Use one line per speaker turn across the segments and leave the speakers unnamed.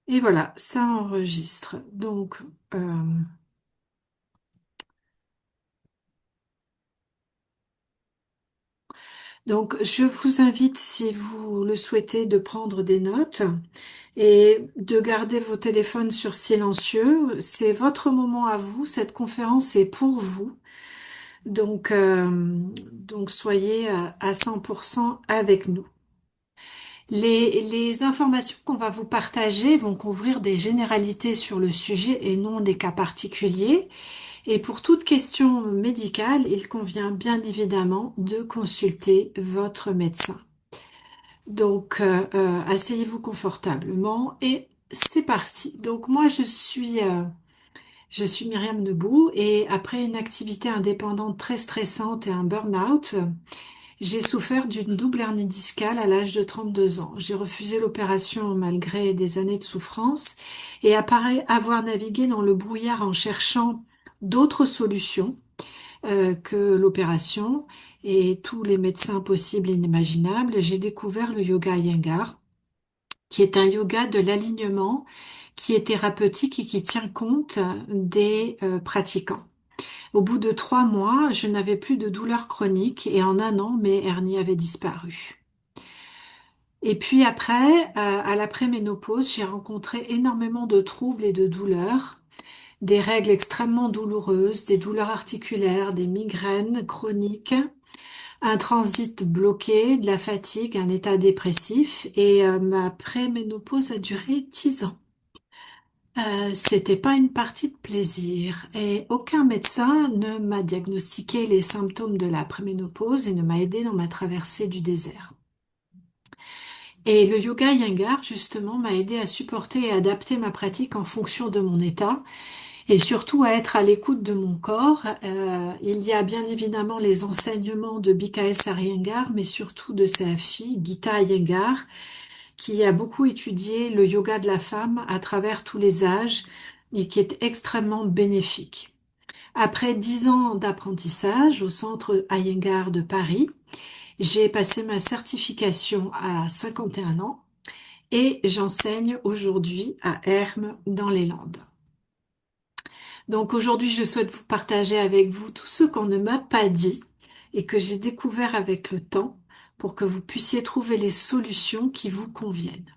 Et voilà, ça enregistre. Donc, je vous invite, si vous le souhaitez, de prendre des notes et de garder vos téléphones sur silencieux. C'est votre moment à vous. Cette conférence est pour vous. Donc soyez à 100% avec nous. Les informations qu'on va vous partager vont couvrir des généralités sur le sujet et non des cas particuliers. Et pour toute question médicale, il convient bien évidemment de consulter votre médecin. Asseyez-vous confortablement et c'est parti. Donc moi, je suis Myriam Nebou et après une activité indépendante très stressante et un burn-out, j'ai souffert d'une double hernie discale à l'âge de 32 ans. J'ai refusé l'opération malgré des années de souffrance et après avoir navigué dans le brouillard en cherchant d'autres solutions que l'opération et tous les médecins possibles et inimaginables, j'ai découvert le yoga Iyengar, qui est un yoga de l'alignement qui est thérapeutique et qui tient compte des pratiquants. Au bout de 3 mois, je n'avais plus de douleurs chroniques et en un an, mes hernies avaient disparu. Et puis après, à l'après-ménopause, j'ai rencontré énormément de troubles et de douleurs, des règles extrêmement douloureuses, des douleurs articulaires, des migraines chroniques, un transit bloqué, de la fatigue, un état dépressif et ma préménopause a duré 10 ans. C'était pas une partie de plaisir et aucun médecin ne m'a diagnostiqué les symptômes de la préménopause et ne m'a aidé dans ma traversée du désert. Et le yoga Iyengar, justement, m'a aidé à supporter et adapter ma pratique en fonction de mon état et surtout à être à l'écoute de mon corps. Il y a bien évidemment les enseignements de BKS Iyengar, mais surtout de sa fille, Gita Iyengar, qui a beaucoup étudié le yoga de la femme à travers tous les âges et qui est extrêmement bénéfique. Après 10 ans d'apprentissage au centre Iyengar de Paris, j'ai passé ma certification à 51 ans et j'enseigne aujourd'hui à Hermes dans les Landes. Donc aujourd'hui, je souhaite vous partager avec vous tout ce qu'on ne m'a pas dit et que j'ai découvert avec le temps pour que vous puissiez trouver les solutions qui vous conviennent.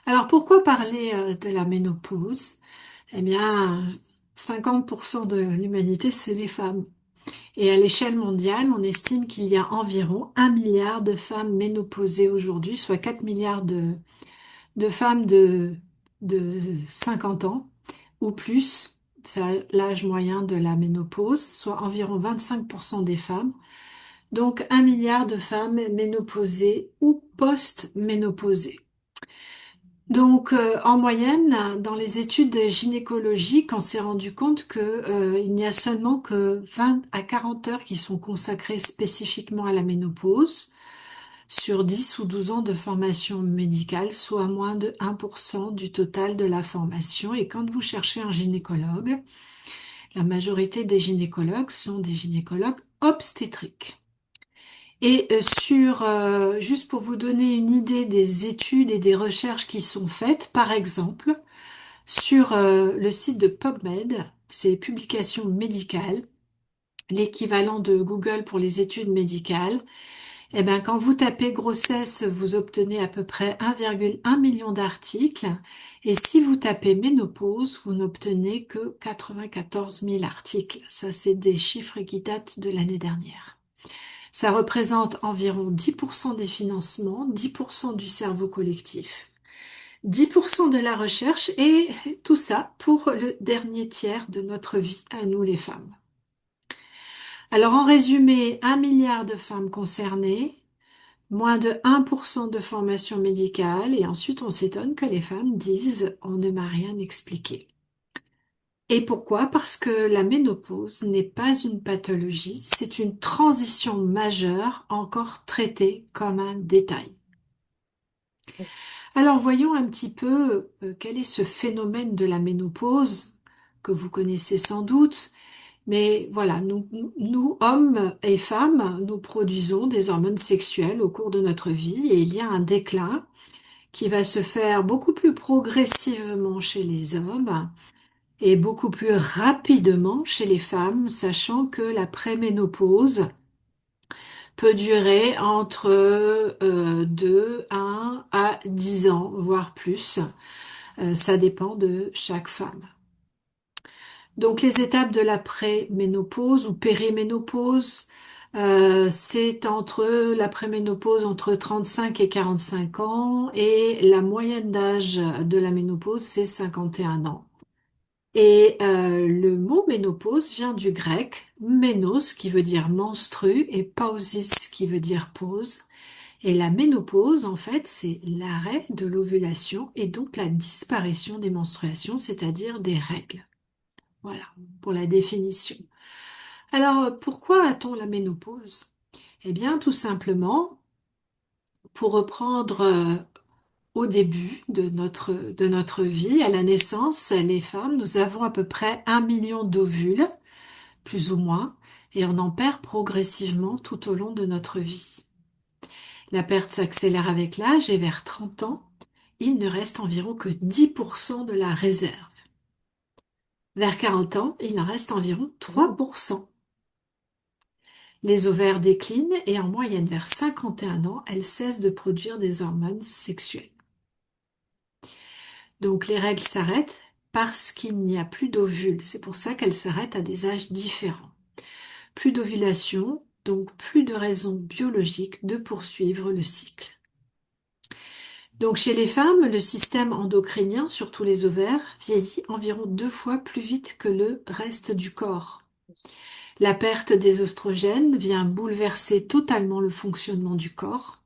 Alors pourquoi parler de la ménopause? Eh bien, 50% de l'humanité, c'est les femmes. Et à l'échelle mondiale, on estime qu'il y a environ 1 milliard de femmes ménopausées aujourd'hui, soit 4 milliards de femmes de 50 ans ou plus. C'est l'âge moyen de la ménopause, soit environ 25% des femmes. Donc 1 milliard de femmes ménopausées ou post-ménopausées. En moyenne, dans les études gynécologiques, on s'est rendu compte que, il n'y a seulement que 20 à 40 heures qui sont consacrées spécifiquement à la ménopause sur 10 ou 12 ans de formation médicale, soit moins de 1% du total de la formation. Et quand vous cherchez un gynécologue, la majorité des gynécologues sont des gynécologues obstétriques. Et juste pour vous donner une idée des études et des recherches qui sont faites, par exemple, sur le site de PubMed, c'est les publications médicales, l'équivalent de Google pour les études médicales. Eh ben, quand vous tapez grossesse, vous obtenez à peu près 1,1 million d'articles. Et si vous tapez ménopause, vous n'obtenez que 94 000 articles. Ça, c'est des chiffres qui datent de l'année dernière. Ça représente environ 10% des financements, 10% du cerveau collectif, 10% de la recherche et tout ça pour le dernier tiers de notre vie à nous les femmes. Alors en résumé, 1 milliard de femmes concernées, moins de 1% de formation médicale et ensuite on s'étonne que les femmes disent on ne m'a rien expliqué. Et pourquoi? Parce que la ménopause n'est pas une pathologie, c'est une transition majeure encore traitée comme un détail. Alors voyons un petit peu quel est ce phénomène de la ménopause que vous connaissez sans doute, mais voilà, nous, hommes et femmes, nous produisons des hormones sexuelles au cours de notre vie et il y a un déclin qui va se faire beaucoup plus progressivement chez les hommes et beaucoup plus rapidement chez les femmes, sachant que la préménopause peut durer entre 2, 1 à 10 ans, voire plus. Ça dépend de chaque femme. Donc les étapes de la préménopause ou périménopause, c'est entre la préménopause entre 35 et 45 ans et la moyenne d'âge de la ménopause, c'est 51 ans. Et le mot ménopause vient du grec ménos qui veut dire menstru et pausis qui veut dire pause. Et la ménopause, en fait, c'est l'arrêt de l'ovulation et donc la disparition des menstruations, c'est-à-dire des règles. Voilà, pour la définition. Alors, pourquoi a-t-on la ménopause? Eh bien, tout simplement, pour reprendre au début de notre vie, à la naissance, les femmes, nous avons à peu près 1 million d'ovules, plus ou moins, et on en perd progressivement tout au long de notre vie. La perte s'accélère avec l'âge et vers 30 ans, il ne reste environ que 10% de la réserve. Vers 40 ans, il en reste environ 3%. Les ovaires déclinent et en moyenne vers 51 ans, elles cessent de produire des hormones sexuelles. Donc les règles s'arrêtent parce qu'il n'y a plus d'ovules. C'est pour ça qu'elles s'arrêtent à des âges différents. Plus d'ovulation, donc plus de raisons biologiques de poursuivre le cycle. Donc chez les femmes, le système endocrinien, surtout les ovaires, vieillit environ 2 fois plus vite que le reste du corps. La perte des oestrogènes vient bouleverser totalement le fonctionnement du corps,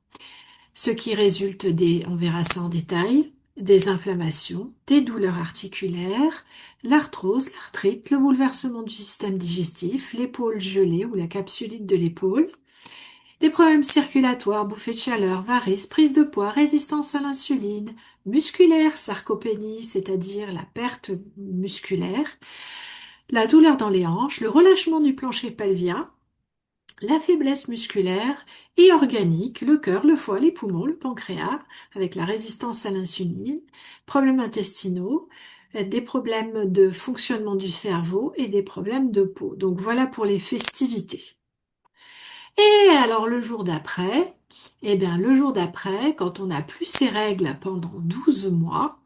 ce qui résulte on verra ça en détail, des inflammations, des douleurs articulaires, l'arthrose, l'arthrite, le bouleversement du système digestif, l'épaule gelée ou la capsulite de l'épaule, des problèmes circulatoires, bouffées de chaleur, varices, prise de poids, résistance à l'insuline, musculaire, sarcopénie, c'est-à-dire la perte musculaire, la douleur dans les hanches, le relâchement du plancher pelvien, la faiblesse musculaire et organique, le cœur, le foie, les poumons, le pancréas, avec la résistance à l'insuline, problèmes intestinaux, des problèmes de fonctionnement du cerveau et des problèmes de peau. Donc voilà pour les festivités. Et alors le jour d'après, eh bien le jour d'après, quand on n'a plus ses règles pendant 12 mois,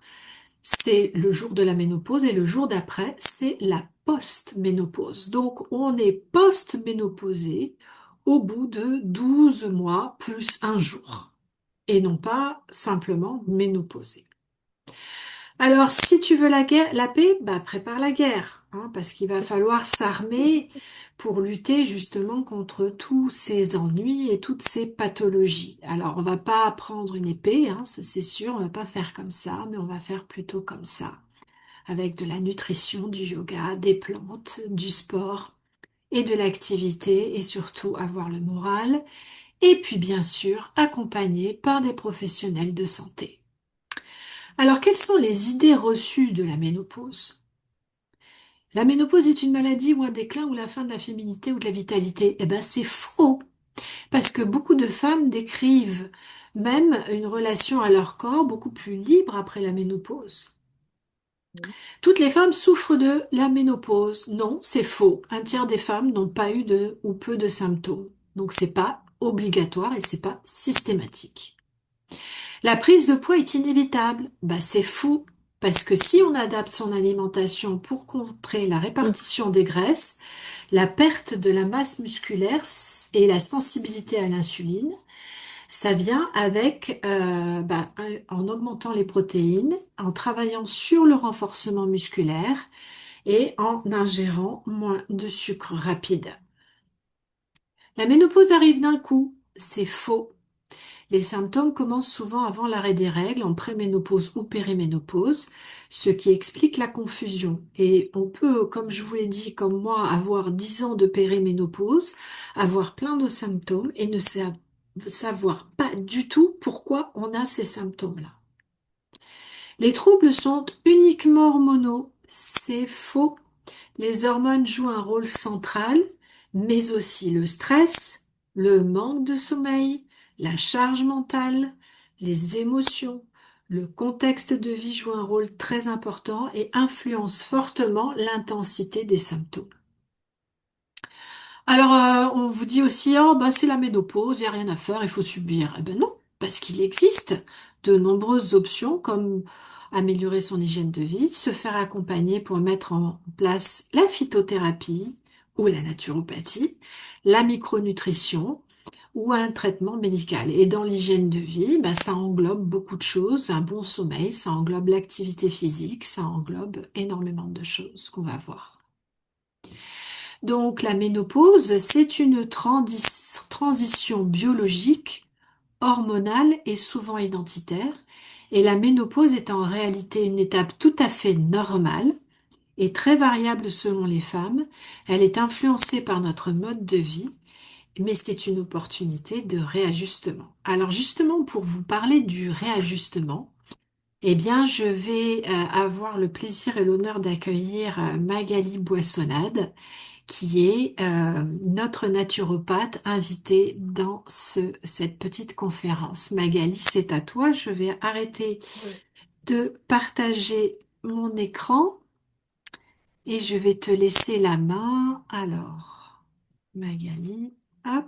c'est le jour de la ménopause et le jour d'après, c'est la post-ménopause. Donc on est post-ménopausé au bout de 12 mois plus un jour et non pas simplement ménopausé. Alors, si tu veux la paix, bah, prépare la guerre, hein, parce qu'il va falloir s'armer pour lutter justement contre tous ces ennuis et toutes ces pathologies. Alors, on va pas prendre une épée, hein, ça c'est sûr, on va pas faire comme ça, mais on va faire plutôt comme ça, avec de la nutrition, du yoga, des plantes, du sport et de l'activité, et surtout avoir le moral, et puis bien sûr accompagné par des professionnels de santé. Alors, quelles sont les idées reçues de la ménopause? La ménopause est une maladie ou un déclin ou la fin de la féminité ou de la vitalité. Eh ben, c'est faux, parce que beaucoup de femmes décrivent même une relation à leur corps beaucoup plus libre après la ménopause. Toutes les femmes souffrent de la ménopause. Non, c'est faux. Un tiers des femmes n'ont pas eu de ou peu de symptômes. Donc, c'est pas obligatoire et c'est pas systématique. La prise de poids est inévitable. Bah, c'est fou, parce que si on adapte son alimentation pour contrer la répartition des graisses, la perte de la masse musculaire et la sensibilité à l'insuline, ça vient avec en augmentant les protéines, en travaillant sur le renforcement musculaire et en ingérant moins de sucre rapide. La ménopause arrive d'un coup. C'est faux. Les symptômes commencent souvent avant l'arrêt des règles, en préménopause ou périménopause, ce qui explique la confusion. Et on peut, comme je vous l'ai dit, comme moi, avoir 10 ans de périménopause, avoir plein de symptômes et ne savoir pas du tout pourquoi on a ces symptômes-là. Les troubles sont uniquement hormonaux. C'est faux. Les hormones jouent un rôle central, mais aussi le stress, le manque de sommeil, la charge mentale, les émotions, Le contexte de vie joue un rôle très important et influence fortement l'intensité des symptômes. Alors, on vous dit aussi, oh, bah, c'est la ménopause, il n'y a rien à faire, il faut subir. Eh ben non, parce qu'il existe de nombreuses options comme améliorer son hygiène de vie, se faire accompagner pour mettre en place la phytothérapie ou la naturopathie, la micronutrition ou un traitement médical. Et dans l'hygiène de vie, bah, ça englobe beaucoup de choses, un bon sommeil, ça englobe l'activité physique, ça englobe énormément de choses qu'on va voir. Donc la ménopause, c'est une transition biologique, hormonale et souvent identitaire. Et la ménopause est en réalité une étape tout à fait normale et très variable selon les femmes. Elle est influencée par notre mode de vie, mais c'est une opportunité de réajustement. Alors justement, pour vous parler du réajustement, eh bien, je vais avoir le plaisir et l'honneur d'accueillir Magali Boissonnade, qui est notre naturopathe invitée dans cette petite conférence. Magali, c'est à toi. Je vais arrêter de partager mon écran et je vais te laisser la main. Alors, Magali, hop,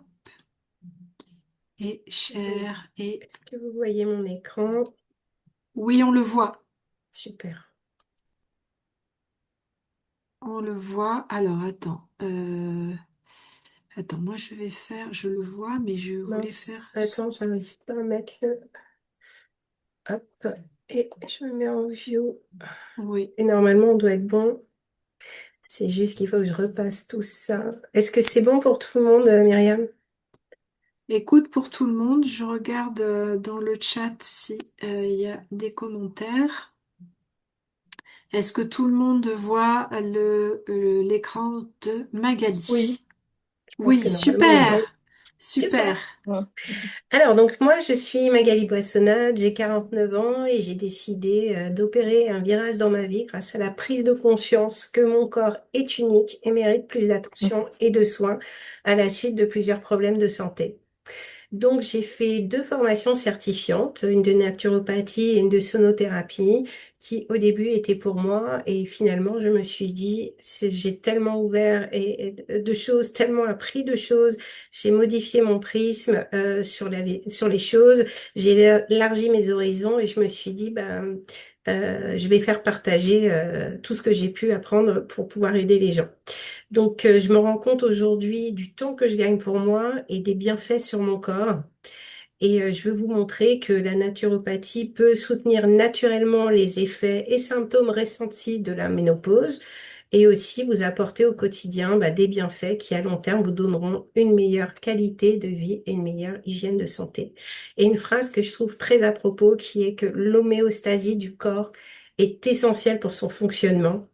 et cher, et
Est-ce que vous voyez mon écran?
oui, on le voit.
Super.
On le voit. Alors, attends. Attends, moi je vais faire, je le vois, mais je voulais
Mince,
faire...
attends, j'arrive pas à mettre le... Hop, et je me mets en view.
Oui.
Et normalement, on doit être bon. C'est juste qu'il faut que je repasse tout ça. Est-ce que c'est bon pour tout le monde, Myriam?
Écoute, pour tout le monde, je regarde dans le chat si il y a des commentaires. Est-ce que tout le monde voit l'écran de
Oui,
Magali?
je pense
Oui,
que normalement, on est
super,
bon.
super.
Super. Ouais. Alors, donc moi, je suis Magali Boissonnade, j'ai 49 ans et j'ai décidé d'opérer un virage dans ma vie grâce à la prise de conscience que mon corps est unique et mérite plus d'attention et de soins à la suite de plusieurs problèmes de santé. Donc, j'ai fait deux formations certifiantes, une de naturopathie et une de sonothérapie, qui au début étaient pour moi. Et finalement, je me suis dit, j'ai tellement ouvert et de choses, tellement appris de choses. J'ai modifié mon prisme sur sur les choses. J'ai élargi mes horizons et je me suis dit, ben, je vais faire partager tout ce que j'ai pu apprendre pour pouvoir aider les gens. Donc, je me rends compte aujourd'hui du temps que je gagne pour moi et des bienfaits sur mon corps. Et je veux vous montrer que la naturopathie peut soutenir naturellement les effets et symptômes ressentis de la ménopause et aussi vous apporter au quotidien des bienfaits qui, à long terme, vous donneront une meilleure qualité de vie et une meilleure hygiène de santé. Et une phrase que je trouve très à propos qui est que l'homéostasie du corps est essentielle pour son fonctionnement.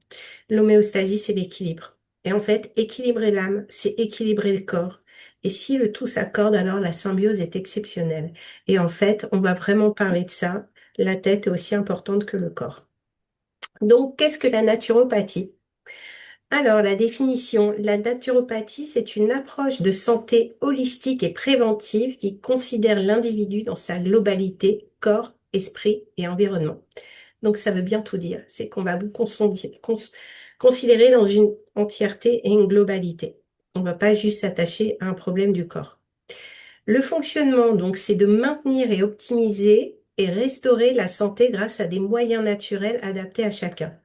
L'homéostasie, c'est l'équilibre. Et en fait, équilibrer l'âme, c'est équilibrer le corps. Et si le tout s'accorde, alors la symbiose est exceptionnelle. Et en fait, on va vraiment parler de ça. La tête est aussi importante que le corps. Donc, qu'est-ce que la naturopathie? Alors, la définition, la naturopathie, c'est une approche de santé holistique et préventive qui considère l'individu dans sa globalité, corps, esprit et environnement. Donc ça veut bien tout dire. C'est qu'on va vous considérer dans une entièreté et une globalité. On ne va pas juste s'attacher à un problème du corps. Le fonctionnement, donc, c'est de maintenir et optimiser et restaurer la santé grâce à des moyens naturels adaptés à chacun.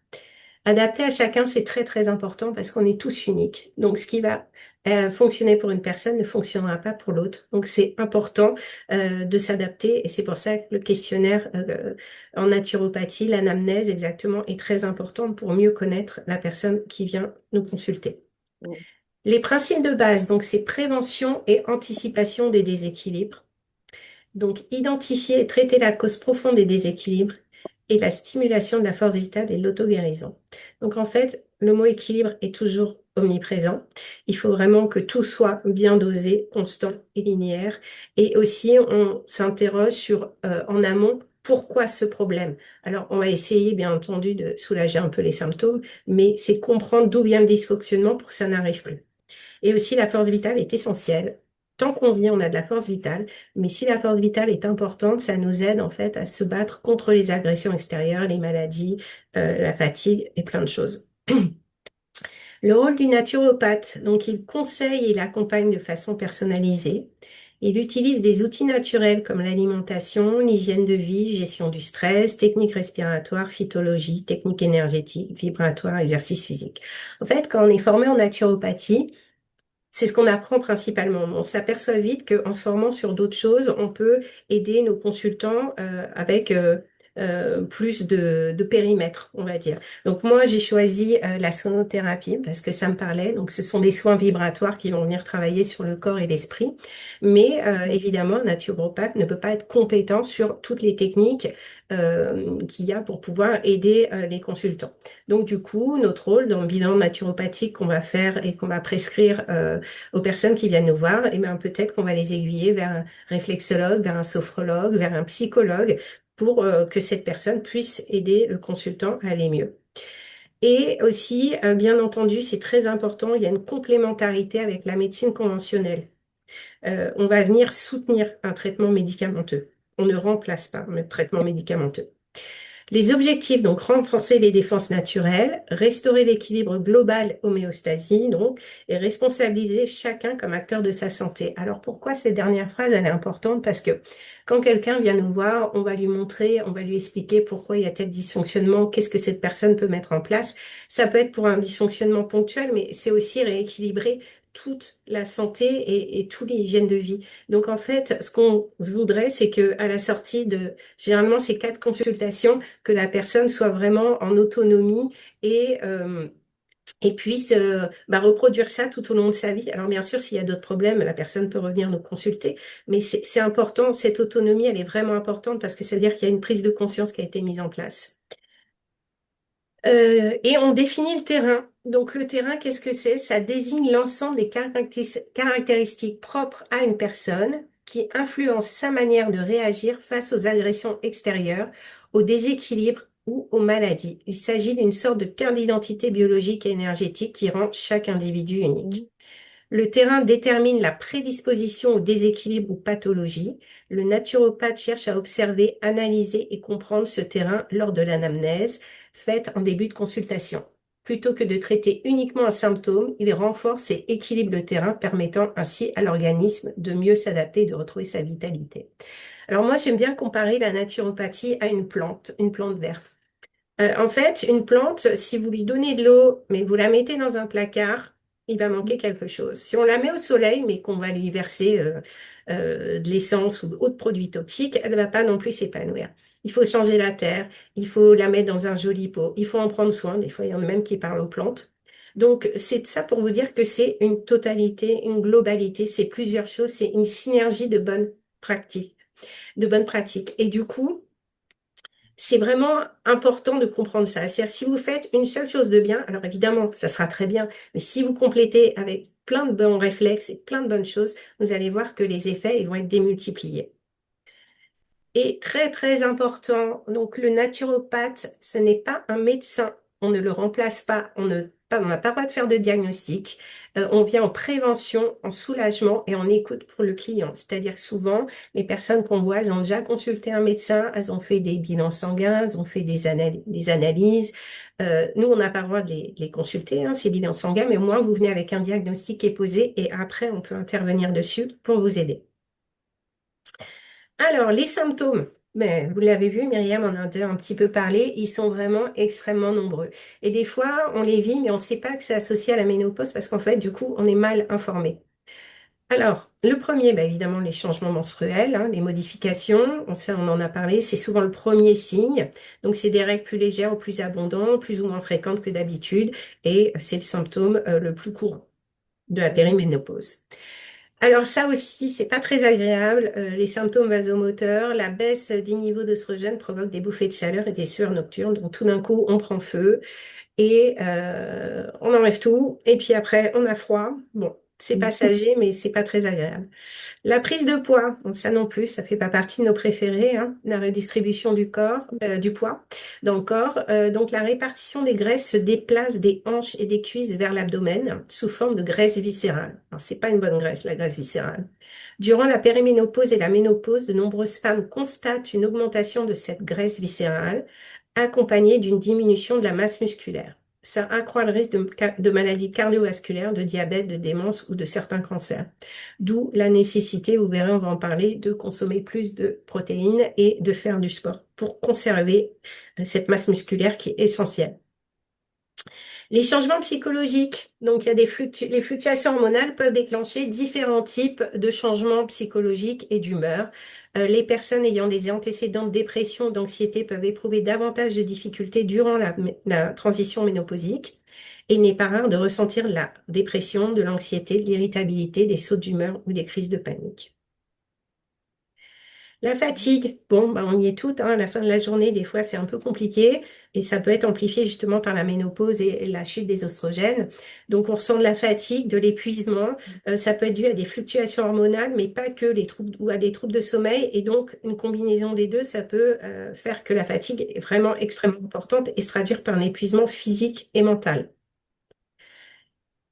Adapté à chacun, c'est très très important parce qu'on est tous uniques. Donc ce qui va fonctionner pour une personne ne fonctionnera pas pour l'autre. Donc c'est important de s'adapter et c'est pour ça que le questionnaire en naturopathie, l'anamnèse exactement, est très importante pour mieux connaître la personne qui vient nous consulter. Les principes de base, donc c'est prévention et anticipation des déséquilibres. Donc, identifier et traiter la cause profonde des déséquilibres et la stimulation de la force vitale et l'auto-guérison. Donc, en fait, le mot équilibre est toujours omniprésent. Il faut vraiment que tout soit bien dosé, constant et linéaire. Et aussi, on s'interroge sur, en amont, pourquoi ce problème? Alors, on va essayer, bien entendu, de soulager un peu les symptômes, mais c'est comprendre d'où vient le dysfonctionnement pour que ça n'arrive plus. Et aussi, la force vitale est essentielle. Tant qu'on vit, on a de la force vitale, mais si la force vitale est importante, ça nous aide en fait à se battre contre les agressions extérieures, les maladies, la fatigue et plein de choses. Le rôle du naturopathe, donc il conseille et il accompagne de façon personnalisée. Il utilise des outils naturels comme l'alimentation, l'hygiène de vie, gestion du stress, techniques respiratoires, phytologie, techniques énergétiques, vibratoires, exercice physique. En fait, quand on est formé en naturopathie, c'est ce qu'on apprend principalement. On s'aperçoit vite qu'en se formant sur d'autres choses, on peut aider nos consultants avec plus de périmètre, on va dire. Donc moi, j'ai choisi la sonothérapie parce que ça me parlait. Donc ce sont des soins vibratoires qui vont venir travailler sur le corps et l'esprit. Mais évidemment, un naturopathe ne peut pas être compétent sur toutes les techniques qu'il y a pour pouvoir aider les consultants. Donc du coup, notre rôle dans le bilan naturopathique qu'on va faire et qu'on va prescrire aux personnes qui viennent nous voir, et ben peut-être qu'on va les aiguiller vers un réflexologue, vers un sophrologue, vers un psychologue pour que cette personne puisse aider le consultant à aller mieux. Et aussi, bien entendu, c'est très important, il y a une complémentarité avec la médecine conventionnelle. On va venir soutenir un traitement médicamenteux. On ne remplace pas un traitement médicamenteux. Les objectifs, donc renforcer les défenses naturelles, restaurer l'équilibre global homéostasie, donc, et responsabiliser chacun comme acteur de sa santé. Alors pourquoi cette dernière phrase, elle est importante? Parce que quand quelqu'un vient nous voir, on va lui montrer, on va lui expliquer pourquoi il y a tel dysfonctionnement, qu'est-ce que cette personne peut mettre en place. Ça peut être pour un dysfonctionnement ponctuel, mais c'est aussi rééquilibrer toute la santé et toute l'hygiène de vie. Donc en fait, ce qu'on voudrait, c'est que à la sortie de généralement ces 4 consultations, que la personne soit vraiment en autonomie et puisse reproduire ça tout au long de sa vie. Alors bien sûr, s'il y a d'autres problèmes, la personne peut revenir nous consulter, mais c'est important, cette autonomie, elle est vraiment importante parce que ça veut dire qu'il y a une prise de conscience qui a été mise en place. Et on définit le terrain. Donc le terrain, qu'est-ce que c'est? Ça désigne l'ensemble des caractéristiques propres à une personne qui influencent sa manière de réagir face aux agressions extérieures, aux déséquilibres ou aux maladies. Il s'agit d'une sorte de carte d'identité biologique et énergétique qui rend chaque individu unique. Le terrain détermine la prédisposition au déséquilibre ou pathologie. Le naturopathe cherche à observer, analyser et comprendre ce terrain lors de l'anamnèse, faite en début de consultation. Plutôt que de traiter uniquement un symptôme, il renforce et équilibre le terrain, permettant ainsi à l'organisme de mieux s'adapter et de retrouver sa vitalité. Alors moi, j'aime bien comparer la naturopathie à une plante verte. En fait, une plante, si vous lui donnez de l'eau, mais vous la mettez dans un placard, il va manquer quelque chose. Si on la met au soleil, mais qu'on va lui verser de l'essence ou d'autres produits toxiques, elle ne va pas non plus s'épanouir. Il faut changer la terre, il faut la mettre dans un joli pot, il faut en prendre soin. Des fois, il y en a même qui parlent aux plantes. Donc, c'est ça pour vous dire que c'est une totalité, une globalité, c'est plusieurs choses, c'est une synergie de bonnes pratiques. Et du coup, c'est vraiment important de comprendre ça. C'est-à-dire, si vous faites une seule chose de bien, alors évidemment, ça sera très bien, mais si vous complétez avec plein de bons réflexes et plein de bonnes choses, vous allez voir que les effets, ils vont être démultipliés. Et très, très important, donc le naturopathe, ce n'est pas un médecin. On ne le remplace pas. On n'a pas le droit de faire de diagnostic. On vient en prévention, en soulagement et en écoute pour le client. C'est-à-dire que souvent, les personnes qu'on voit, elles ont déjà consulté un médecin, elles ont fait des bilans sanguins, elles ont fait des analyses. Nous, on n'a pas le droit de les consulter, hein, ces bilans sanguins, mais au moins, vous venez avec un diagnostic qui est posé et après, on peut intervenir dessus pour vous aider. Alors, les symptômes, ben, vous l'avez vu, Myriam en a déjà un petit peu parlé, ils sont vraiment extrêmement nombreux. Et des fois, on les vit, mais on ne sait pas que c'est associé à la ménopause parce qu'en fait, du coup, on est mal informé. Alors, le premier, ben, évidemment, les changements menstruels, hein, les modifications, on en a parlé, c'est souvent le premier signe. Donc, c'est des règles plus légères ou plus abondantes, plus ou moins fréquentes que d'habitude, et c'est le symptôme le plus courant de la périménopause. Alors ça aussi, c'est pas très agréable. Les symptômes vasomoteurs, la baisse des niveaux d'œstrogène provoque des bouffées de chaleur et des sueurs nocturnes. Donc tout d'un coup, on prend feu et on enlève tout. Et puis après, on a froid. Bon, c'est passager, mais c'est pas très agréable. La prise de poids, bon, ça non plus, ça fait pas partie de nos préférés, hein, la redistribution du corps, du poids dans le corps. Donc la répartition des graisses se déplace des hanches et des cuisses vers l'abdomen sous forme de graisse viscérale. Alors c'est pas une bonne graisse, la graisse viscérale. Durant la périménopause et la ménopause, de nombreuses femmes constatent une augmentation de cette graisse viscérale, accompagnée d'une diminution de la masse musculaire. Ça accroît le risque de maladies cardiovasculaires, de diabète, de démence ou de certains cancers. D'où la nécessité, vous verrez, on va en parler, de consommer plus de protéines et de faire du sport pour conserver cette masse musculaire qui est essentielle. Les changements psychologiques, donc il y a les fluctuations hormonales peuvent déclencher différents types de changements psychologiques et d'humeur. Les personnes ayant des antécédents de dépression, d'anxiété peuvent éprouver davantage de difficultés durant la transition ménopausique. Et il n'est pas rare de ressentir la dépression, de l'anxiété, de l'irritabilité, des sauts d'humeur ou des crises de panique. La fatigue, bon, bah, on y est toutes, hein, à la fin de la journée, des fois c'est un peu compliqué et ça peut être amplifié justement par la ménopause et la chute des oestrogènes. Donc on ressent de la fatigue, de l'épuisement, ça peut être dû à des fluctuations hormonales, mais pas que les troubles ou à des troubles de sommeil. Et donc une combinaison des deux, ça peut faire que la fatigue est vraiment extrêmement importante et se traduire par un épuisement physique et mental.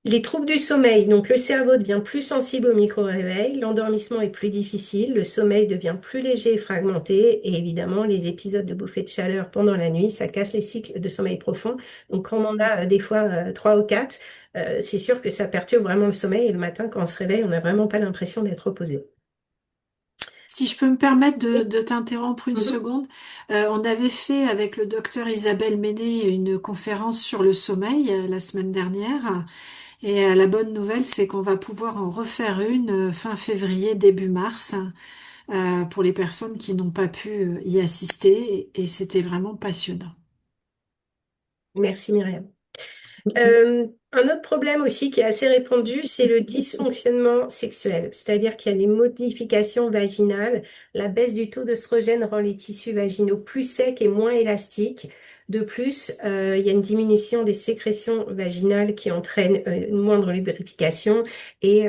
Les troubles du sommeil, donc le cerveau devient plus sensible au micro-réveil, l'endormissement est plus difficile, le sommeil devient plus léger et fragmenté, et évidemment les épisodes de bouffées de chaleur pendant la nuit, ça casse les cycles de sommeil profond. Donc quand on en a des fois trois ou quatre, c'est sûr que ça perturbe vraiment le sommeil, et le matin quand on se réveille, on n'a vraiment pas l'impression d'être reposé.
Si je peux me permettre
Oui.
de t'interrompre une
Mhm.
seconde, on avait fait avec le docteur Isabelle Méné une conférence sur le sommeil la semaine dernière. Et la bonne nouvelle, c'est qu'on va pouvoir en refaire une fin février, début mars, pour les personnes qui n'ont pas pu y assister. Et c'était vraiment passionnant.
Merci Myriam. Un autre problème aussi qui est assez répandu, c'est le dysfonctionnement sexuel, c'est-à-dire qu'il y a des modifications vaginales. La baisse du taux d'œstrogène rend les tissus vaginaux plus secs et moins élastiques. De plus, il y a une diminution des sécrétions vaginales qui entraîne une moindre lubrification et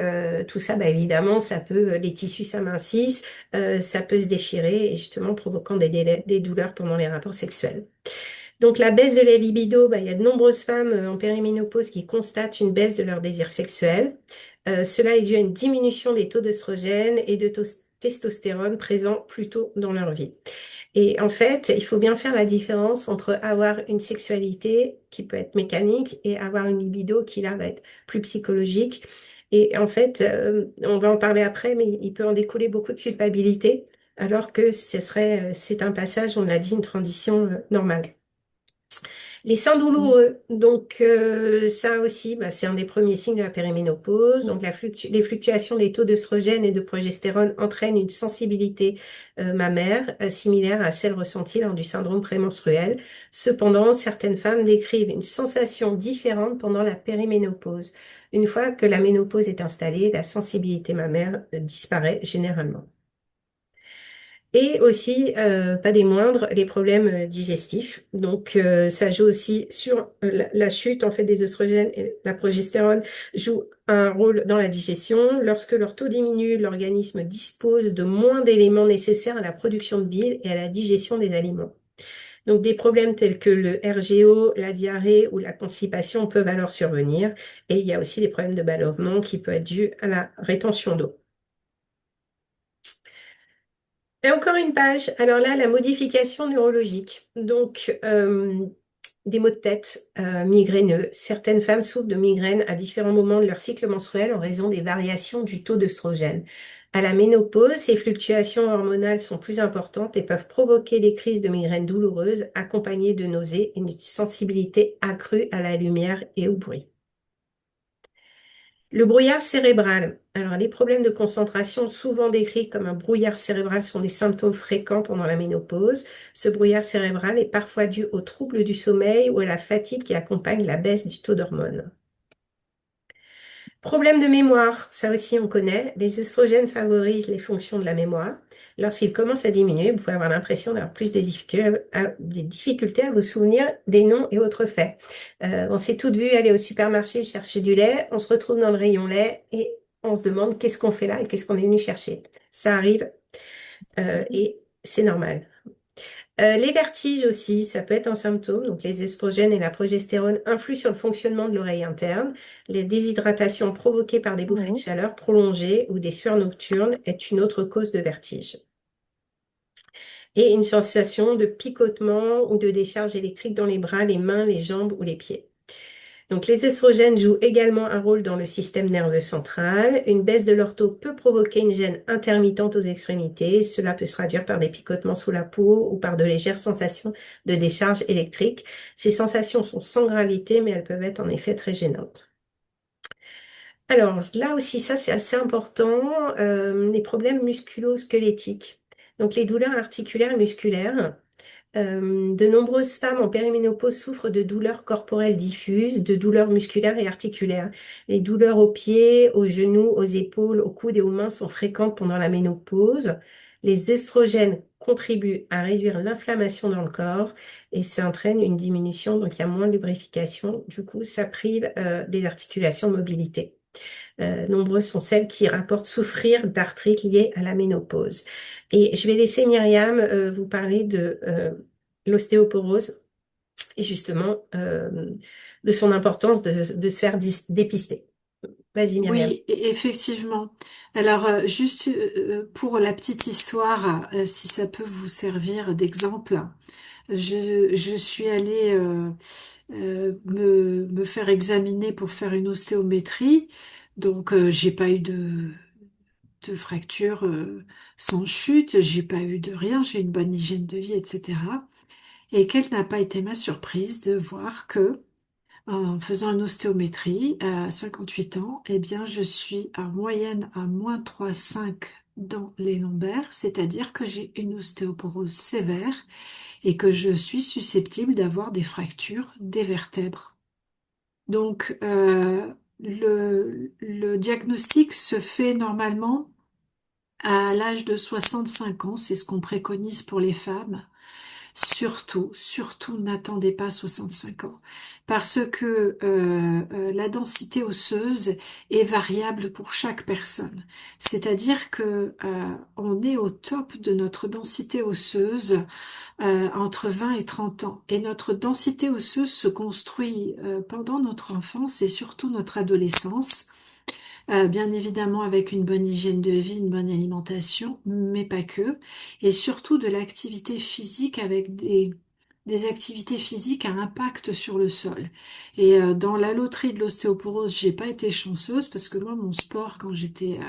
tout ça, bah, évidemment, ça peut, les tissus s'amincissent, ça peut se déchirer et justement provoquant des douleurs pendant les rapports sexuels. Donc la baisse de la libido, bah, il y a de nombreuses femmes en périménopause qui constatent une baisse de leur désir sexuel. Cela est dû à une diminution des taux d'œstrogène et de testostérone présents plus tôt dans leur vie. Et en fait, il faut bien faire la différence entre avoir une sexualité qui peut être mécanique et avoir une libido qui là va être plus psychologique. Et en fait, on va en parler après, mais il peut en découler beaucoup de culpabilité, alors que c'est un passage, on l'a dit, une transition normale. Les seins douloureux, donc ça aussi, bah, c'est un des premiers signes de la périménopause. Donc les fluctuations des taux d'œstrogène et de progestérone entraînent une sensibilité mammaire similaire à celle ressentie lors du syndrome prémenstruel. Cependant, certaines femmes décrivent une sensation différente pendant la périménopause. Une fois que la ménopause est installée, la sensibilité mammaire disparaît généralement. Et aussi, pas des moindres, les problèmes digestifs. Donc, ça joue aussi sur la chute en fait des oestrogènes et la progestérone joue un rôle dans la digestion. Lorsque leur taux diminue, l'organisme dispose de moins d'éléments nécessaires à la production de bile et à la digestion des aliments. Donc, des problèmes tels que le RGO, la diarrhée ou la constipation peuvent alors survenir. Et il y a aussi des problèmes de ballonnement qui peuvent être dus à la rétention d'eau. Et encore une page. Alors là, la modification neurologique. Donc, des maux de tête migraineux. Certaines femmes souffrent de migraines à différents moments de leur cycle menstruel en raison des variations du taux d'œstrogène. À la ménopause, ces fluctuations hormonales sont plus importantes et peuvent provoquer des crises de migraines douloureuses accompagnées de nausées et une sensibilité accrue à la lumière et au bruit. Le brouillard cérébral. Alors, les problèmes de concentration, souvent décrits comme un brouillard cérébral, sont des symptômes fréquents pendant la ménopause. Ce brouillard cérébral est parfois dû aux troubles du sommeil ou à la fatigue qui accompagne la baisse du taux d'hormones. Problème de mémoire, ça aussi on connaît. Les oestrogènes favorisent les fonctions de la mémoire. Lorsqu'ils commencent à diminuer, vous pouvez avoir l'impression d'avoir plus de des difficultés à vous souvenir des noms et autres faits. On s'est toutes vues aller au supermarché chercher du lait, on se retrouve dans le rayon lait et on se demande qu'est-ce qu'on fait là et qu'est-ce qu'on est venu chercher. Ça arrive et c'est normal. Les vertiges aussi, ça peut être un symptôme. Donc, les oestrogènes et la progestérone influent sur le fonctionnement de l'oreille interne. Les déshydratations provoquées par des bouffées de
Oui.
chaleur prolongées ou des sueurs nocturnes est une autre cause de vertige. Et une sensation de picotement ou de décharge électrique dans les bras, les mains, les jambes ou les pieds. Donc, les oestrogènes jouent également un rôle dans le système nerveux central. Une baisse de leur taux peut provoquer une gêne intermittente aux extrémités. Cela peut se traduire par des picotements sous la peau ou par de légères sensations de décharge électrique. Ces sensations sont sans gravité, mais elles peuvent être en effet très gênantes. Alors, là aussi, ça, c'est assez important, les problèmes musculo-squelettiques. Donc, les douleurs articulaires et musculaires. De nombreuses femmes en périménopause souffrent de douleurs corporelles diffuses, de douleurs musculaires et articulaires. Les douleurs aux pieds, aux genoux, aux épaules, aux coudes et aux mains sont fréquentes pendant la ménopause. Les estrogènes contribuent à réduire l'inflammation dans le corps et ça entraîne une diminution, donc il y a moins de lubrification. Du coup, ça prive les articulations de mobilité. Nombreuses sont celles qui rapportent souffrir d'arthrite liée à la ménopause. Et je vais laisser Myriam vous parler de l'ostéoporose et justement de son importance de se faire dépister. Vas-y Myriam.
Oui, effectivement. Alors, juste pour la petite histoire, si ça peut vous servir d'exemple, je suis allée me faire examiner pour faire une ostéométrie. Donc, j'ai pas eu de fracture sans chute, j'ai pas eu de rien, j'ai une bonne hygiène de vie, etc. Et quelle n'a pas été ma surprise de voir que en faisant une ostéométrie à 58 ans, eh bien, je suis en moyenne à moins 3,5 dans les lombaires, c'est-à-dire que j'ai une ostéoporose sévère et que je suis susceptible d'avoir des fractures des vertèbres. Donc, le diagnostic se fait normalement à l'âge de 65 ans, c'est ce qu'on préconise pour les femmes. Surtout, n'attendez pas 65 ans, parce que la densité osseuse est variable pour chaque personne. C'est-à-dire que on est au top de notre densité osseuse entre 20 et 30 ans. Et notre densité osseuse se construit pendant notre enfance et surtout notre adolescence. Bien évidemment avec une bonne hygiène de vie, une bonne alimentation, mais pas que, et surtout de l'activité physique avec des activités physiques à impact sur le sol. Et dans la loterie de l'ostéoporose, j'ai pas été chanceuse parce que moi, mon sport quand j'étais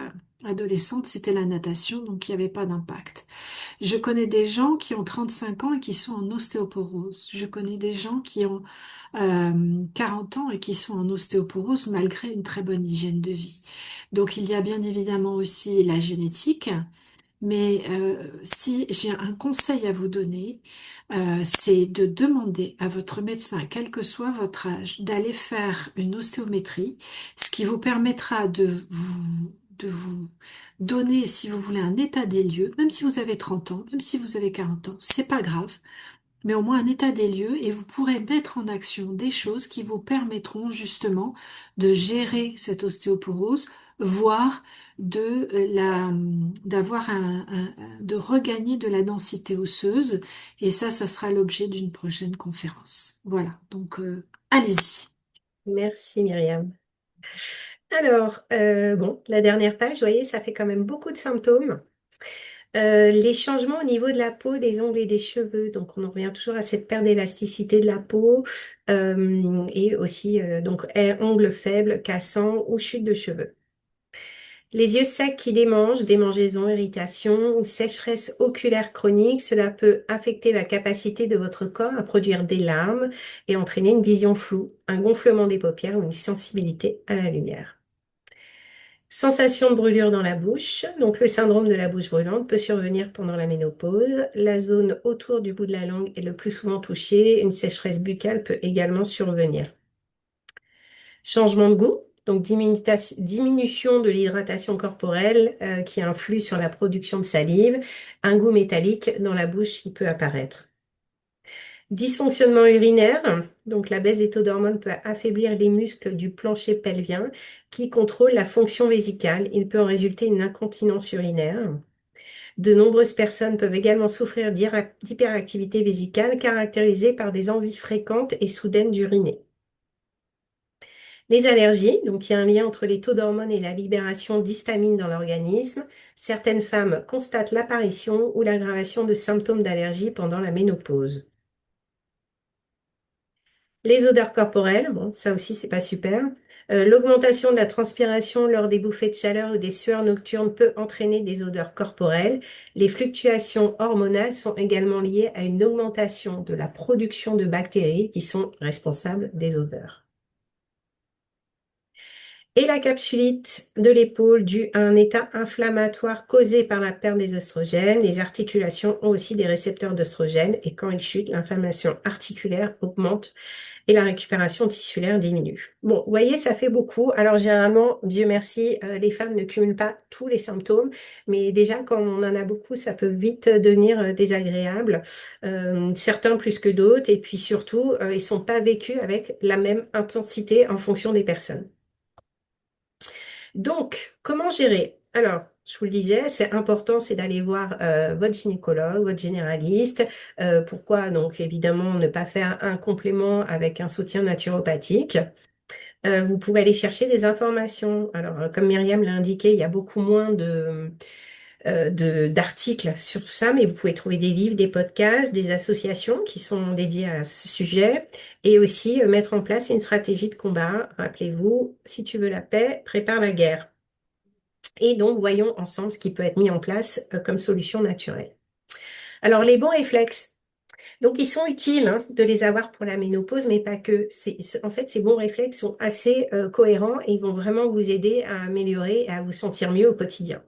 adolescente, c'était la natation, donc il n'y avait pas d'impact. Je connais des gens qui ont 35 ans et qui sont en ostéoporose. Je connais des gens qui ont 40 ans et qui sont en ostéoporose malgré une très bonne hygiène de vie. Donc il y a bien évidemment aussi la génétique, mais si j'ai un conseil à vous donner, c'est de demander à votre médecin, quel que soit votre âge, d'aller faire une ostéométrie, ce qui vous permettra de vous donner, si vous voulez, un état des lieux, même si vous avez 30 ans, même si vous avez 40 ans, c'est pas grave, mais au moins un état des lieux et vous pourrez mettre en action des choses qui vous permettront justement de gérer cette ostéoporose, voire d'avoir de regagner de la densité osseuse. Et ça sera l'objet d'une prochaine conférence. Voilà. Donc, allez-y.
Merci Myriam. Alors, bon, la dernière page, vous voyez, ça fait quand même beaucoup de symptômes. Les changements au niveau de la peau, des ongles et des cheveux. Donc, on en revient toujours à cette perte d'élasticité de la peau et aussi donc ongles faibles, cassants ou chute de cheveux. Les yeux secs qui démangent, démangeaisons, irritations ou sécheresse oculaire chronique, cela peut affecter la capacité de votre corps à produire des larmes et entraîner une vision floue, un gonflement des paupières ou une sensibilité à la lumière. Sensation de brûlure dans la bouche. Donc, le syndrome de la bouche brûlante peut survenir pendant la ménopause. La zone autour du bout de la langue est le plus souvent touchée. Une sécheresse buccale peut également survenir. Changement de goût. Donc diminution de l'hydratation corporelle qui influe sur la production de salive, un goût métallique dans la bouche qui peut apparaître. Dysfonctionnement urinaire, donc la baisse des taux d'hormones peut affaiblir les muscles du plancher pelvien qui contrôlent la fonction vésicale. Il peut en résulter une incontinence urinaire. De nombreuses personnes peuvent également souffrir d'hyperactivité vésicale caractérisée par des envies fréquentes et soudaines d'uriner. Les allergies, donc il y a un lien entre les taux d'hormones et la libération d'histamine dans l'organisme. Certaines femmes constatent l'apparition ou l'aggravation de symptômes d'allergie pendant la ménopause. Les odeurs corporelles, bon, ça aussi, c'est pas super. L'augmentation de la transpiration lors des bouffées de chaleur ou des sueurs nocturnes peut entraîner des odeurs corporelles. Les fluctuations hormonales sont également liées à une augmentation de la production de bactéries qui sont responsables des odeurs. Et la capsulite de l'épaule due à un état inflammatoire causé par la perte des oestrogènes. Les articulations ont aussi des récepteurs d'oestrogènes et quand ils chutent, l'inflammation articulaire augmente et la récupération tissulaire diminue. Bon, vous voyez, ça fait beaucoup. Alors généralement, Dieu merci, les femmes ne cumulent pas tous les symptômes, mais déjà quand on en a beaucoup, ça peut vite devenir désagréable, certains plus que d'autres, et puis surtout, ils sont pas vécus avec la même intensité en fonction des personnes. Donc, comment gérer? Alors, je vous le disais, c'est important, c'est d'aller voir votre gynécologue, votre généraliste. Pourquoi? Donc, évidemment, ne pas faire un complément avec un soutien naturopathique. Vous pouvez aller chercher des informations. Alors, comme Myriam l'a indiqué, il y a beaucoup moins d'articles sur ça, mais vous pouvez trouver des livres, des podcasts, des associations qui sont dédiées à ce sujet et aussi mettre en place une stratégie de combat. Rappelez-vous, si tu veux la paix, prépare la guerre. Et donc, voyons ensemble ce qui peut être mis en place comme solution naturelle. Alors, les bons réflexes. Donc, ils sont utiles hein, de les avoir pour la ménopause, mais pas que. En fait, ces bons réflexes sont assez cohérents et ils vont vraiment vous aider à améliorer et à vous sentir mieux au quotidien.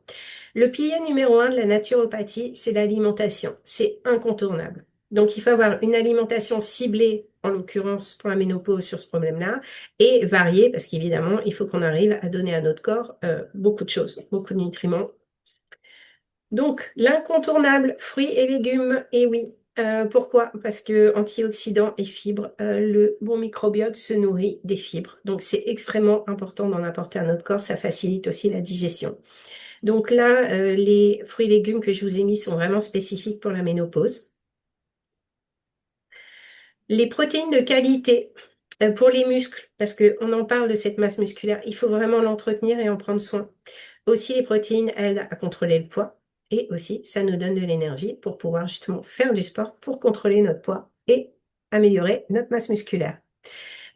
Le pilier numéro un de la naturopathie, c'est l'alimentation. C'est incontournable. Donc, il faut avoir une alimentation ciblée, en l'occurrence pour la ménopause sur ce problème-là, et variée, parce qu'évidemment, il faut qu'on arrive à donner à notre corps beaucoup de choses, beaucoup de nutriments. Donc, l'incontournable, fruits et légumes, et oui. Pourquoi? Parce que antioxydants et fibres, le bon microbiote se nourrit des fibres. Donc, c'est extrêmement important d'en apporter à notre corps. Ça facilite aussi la digestion. Donc là, les fruits et légumes que je vous ai mis sont vraiment spécifiques pour la ménopause. Les protéines de qualité pour les muscles, parce qu'on en parle de cette masse musculaire, il faut vraiment l'entretenir et en prendre soin. Aussi, les protéines aident à contrôler le poids et aussi, ça nous donne de l'énergie pour pouvoir justement faire du sport pour contrôler notre poids et améliorer notre masse musculaire.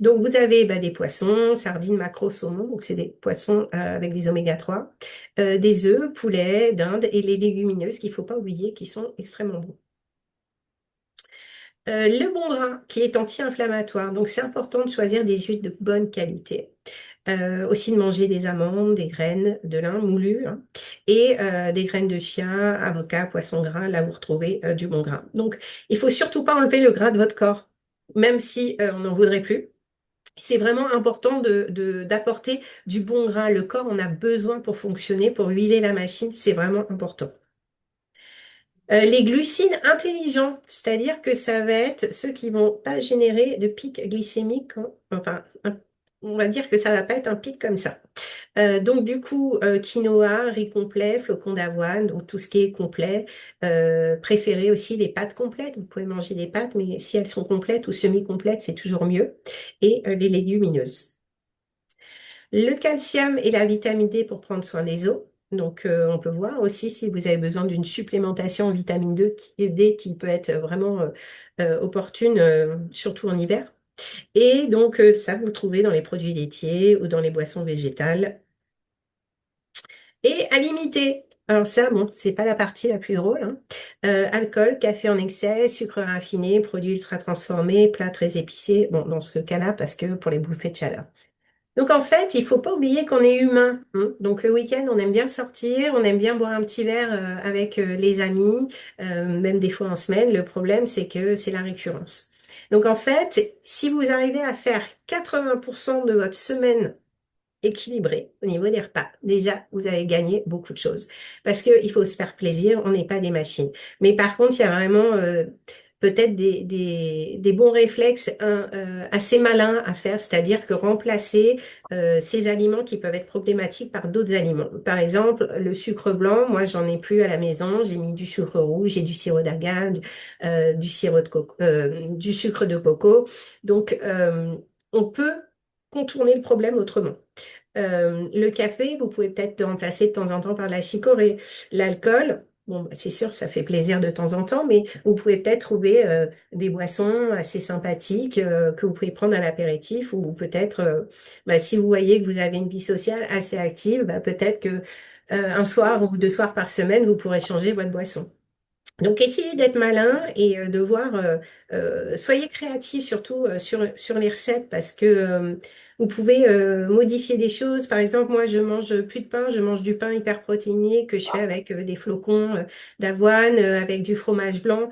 Donc, vous avez des poissons, sardines, maquereaux, saumon, donc c'est des poissons avec des oméga 3, des œufs, poulet, dinde et les légumineuses qu'il ne faut pas oublier qui sont extrêmement bons. Le bon grain qui est anti-inflammatoire, donc c'est important de choisir des huiles de bonne qualité. Aussi de manger des amandes, des graines de lin moulues hein, et des graines de chia, avocat, poisson gras. Là, vous retrouvez du bon grain. Donc, il faut surtout pas enlever le gras de votre corps, même si on n'en voudrait plus. C'est vraiment important d'apporter du bon gras. Le corps en a besoin pour fonctionner, pour huiler la machine. C'est vraiment important. Les glucides intelligents, c'est-à-dire que ça va être ceux qui vont pas générer de pic glycémique. Enfin, on va dire que ça va pas être un pic comme ça. Donc du coup, quinoa, riz complet, flocons d'avoine, donc tout ce qui est complet. Préférez aussi les pâtes complètes. Vous pouvez manger des pâtes, mais si elles sont complètes ou semi-complètes, c'est toujours mieux. Et les légumineuses. Le calcium et la vitamine D pour prendre soin des os. Donc, on peut voir aussi si vous avez besoin d'une supplémentation en vitamine D qui peut être vraiment opportune, surtout en hiver. Et donc, ça, vous le trouvez dans les produits laitiers ou dans les boissons végétales. Et à limiter. Alors ça, bon, c'est pas la partie la plus drôle, hein. Alcool, café en excès, sucre raffiné, produits ultra transformés, plats très épicés. Bon, dans ce cas-là, parce que pour les bouffées de chaleur. Donc en fait, il faut pas oublier qu'on est humain, hein. Donc le week-end, on aime bien sortir, on aime bien boire un petit verre avec les amis, même des fois en semaine. Le problème, c'est que c'est la récurrence. Donc en fait, si vous arrivez à faire 80% de votre semaine équilibré au niveau des repas. Déjà, vous avez gagné beaucoup de choses. Parce qu'il faut se faire plaisir, on n'est pas des machines. Mais par contre, il y a vraiment peut-être des bons réflexes assez malins à faire, c'est-à-dire que remplacer ces aliments qui peuvent être problématiques par d'autres aliments. Par exemple, le sucre blanc, moi, j'en ai plus à la maison. J'ai mis du sucre rouge, j'ai du sirop d'agave, du sirop de coco, du sucre de coco. Donc, on peut contourner le problème autrement. Le café, vous pouvez peut-être le remplacer de temps en temps par la chicorée. L'alcool, bon, bah, c'est sûr, ça fait plaisir de temps en temps, mais vous pouvez peut-être trouver des boissons assez sympathiques que vous pouvez prendre à l'apéritif ou peut-être, bah, si vous voyez que vous avez une vie sociale assez active, bah, peut-être que un soir ou 2 soirs par semaine, vous pourrez changer votre boisson. Donc, essayez d'être malin et de voir, soyez créatifs surtout sur les recettes parce que vous pouvez modifier des choses. Par exemple, moi, je mange plus de pain, je mange du pain hyper protéiné que je fais avec des flocons d'avoine, avec du fromage blanc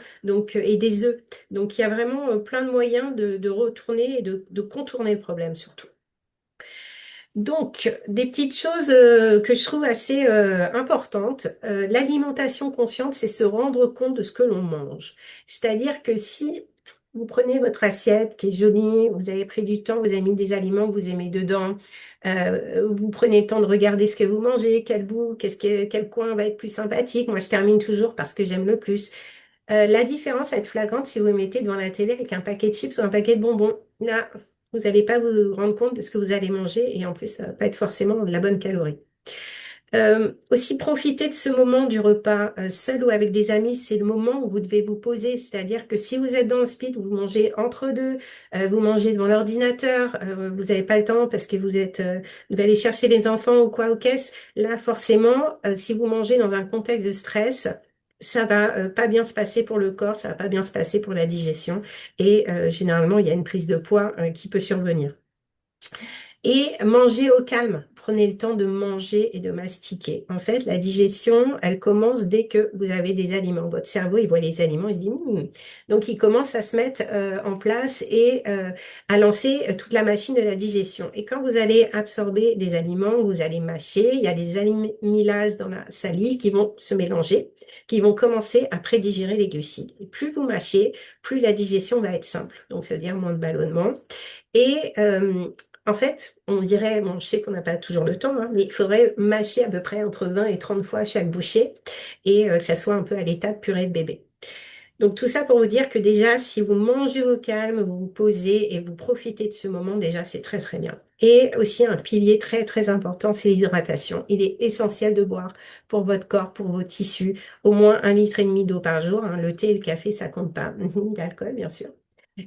et des œufs. Donc, il y a vraiment plein de moyens de retourner et de contourner le problème surtout. Donc, des petites choses que je trouve assez importantes. L'alimentation consciente, c'est se rendre compte de ce que l'on mange. C'est-à-dire que si vous prenez votre assiette qui est jolie, vous avez pris du temps, vous avez mis des aliments que vous aimez dedans, vous prenez le temps de regarder ce que vous mangez, quel bout, quel coin va être plus sympathique. Moi, je termine toujours parce que j'aime le plus. La différence va être flagrante si vous vous mettez devant la télé avec un paquet de chips ou un paquet de bonbons. Là, vous n'allez pas vous rendre compte de ce que vous allez manger et en plus, ça va pas être forcément de la bonne calorie. Aussi, profiter de ce moment du repas, seul ou avec des amis, c'est le moment où vous devez vous poser. C'est-à-dire que si vous êtes dans le speed, vous mangez entre deux, vous mangez devant l'ordinateur, vous n'avez pas le temps parce que vous devez aller chercher les enfants ou quoi aux caisses. Là, forcément, si vous mangez dans un contexte de stress, ça va pas bien se passer pour le corps, ça va pas bien se passer pour la digestion et généralement, il y a une prise de poids qui peut survenir. Et manger au calme. Prenez le temps de manger et de mastiquer. En fait, la digestion, elle commence dès que vous avez des aliments. Votre cerveau, il voit les aliments, il se dit, donc il commence à se mettre en place et à lancer toute la machine de la digestion. Et quand vous allez absorber des aliments, vous allez mâcher, il y a des amylases dans la salive qui vont se mélanger, qui vont commencer à prédigérer les glucides. Et plus vous mâchez, plus la digestion va être simple. Donc, ça veut dire moins de ballonnement. Et en fait, on dirait, bon, je sais qu'on n'a pas toujours le temps, hein, mais il faudrait mâcher à peu près entre 20 et 30 fois chaque bouchée et que ça soit un peu à l'état de purée de bébé. Donc tout ça pour vous dire que déjà, si vous mangez au calme, vous vous posez et vous profitez de ce moment, déjà, c'est très très bien. Et aussi un pilier très très important, c'est l'hydratation. Il est essentiel de boire pour votre corps, pour vos tissus, au moins 1,5 litre d'eau par jour, hein. Le thé et le café, ça compte pas. L'alcool, bien sûr.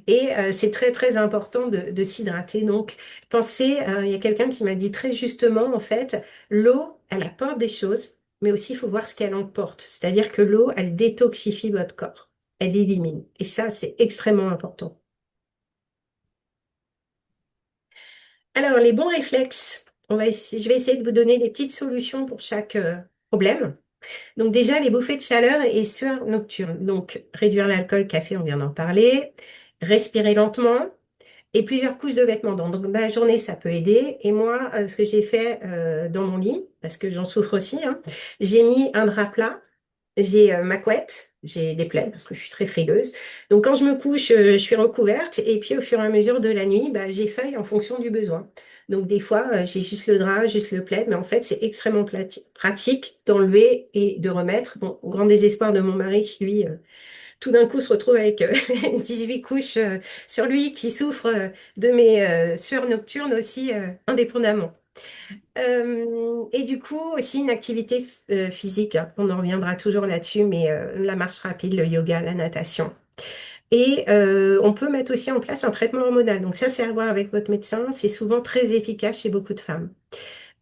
Et c'est très très important de s'hydrater. Donc pensez, il y a quelqu'un qui m'a dit très justement, en fait, l'eau, elle apporte des choses, mais aussi il faut voir ce qu'elle emporte. C'est-à-dire que l'eau, elle détoxifie votre corps, elle élimine. Et ça, c'est extrêmement important. Alors les bons réflexes, je vais essayer de vous donner des petites solutions pour chaque problème. Donc déjà, les bouffées de chaleur et sueur nocturne. Donc réduire l'alcool, café, on vient d'en parler. Respirer lentement. Et plusieurs couches de vêtements. Donc, dans la journée, ça peut aider. Et moi, ce que j'ai fait dans mon lit, parce que j'en souffre aussi, hein, j'ai mis un drap plat, j'ai ma couette, j'ai des plaids parce que je suis très frileuse. Donc, quand je me couche, je suis recouverte. Et puis, au fur et à mesure de la nuit, bah, j'effeuille en fonction du besoin. Donc, des fois, j'ai juste le drap, juste le plaid. Mais en fait, c'est extrêmement pratique d'enlever et de remettre. Bon, au grand désespoir de mon mari qui, lui, tout d'un coup se retrouve avec 18 couches sur lui qui souffre de mes sueurs nocturnes aussi indépendamment. Et du coup aussi une activité physique, hein. On en reviendra toujours là-dessus, mais la marche rapide, le yoga, la natation. Et on peut mettre aussi en place un traitement hormonal. Donc ça, c'est à voir avec votre médecin. C'est souvent très efficace chez beaucoup de femmes.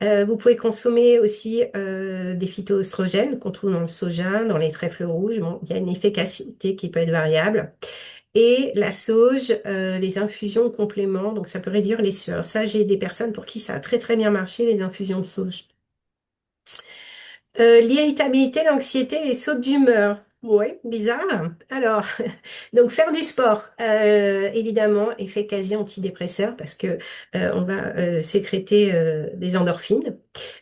Vous pouvez consommer aussi des phytoestrogènes qu'on trouve dans le soja, dans les trèfles rouges. Bon, il y a une efficacité qui peut être variable. Et la sauge, les infusions compléments, donc ça peut réduire les sueurs. Ça, j'ai des personnes pour qui ça a très très bien marché, les infusions de sauge. L'irritabilité, l'anxiété, les sautes d'humeur. Ouais, bizarre. Alors, donc faire du sport, évidemment, effet quasi antidépresseur parce que on va sécréter des endorphines.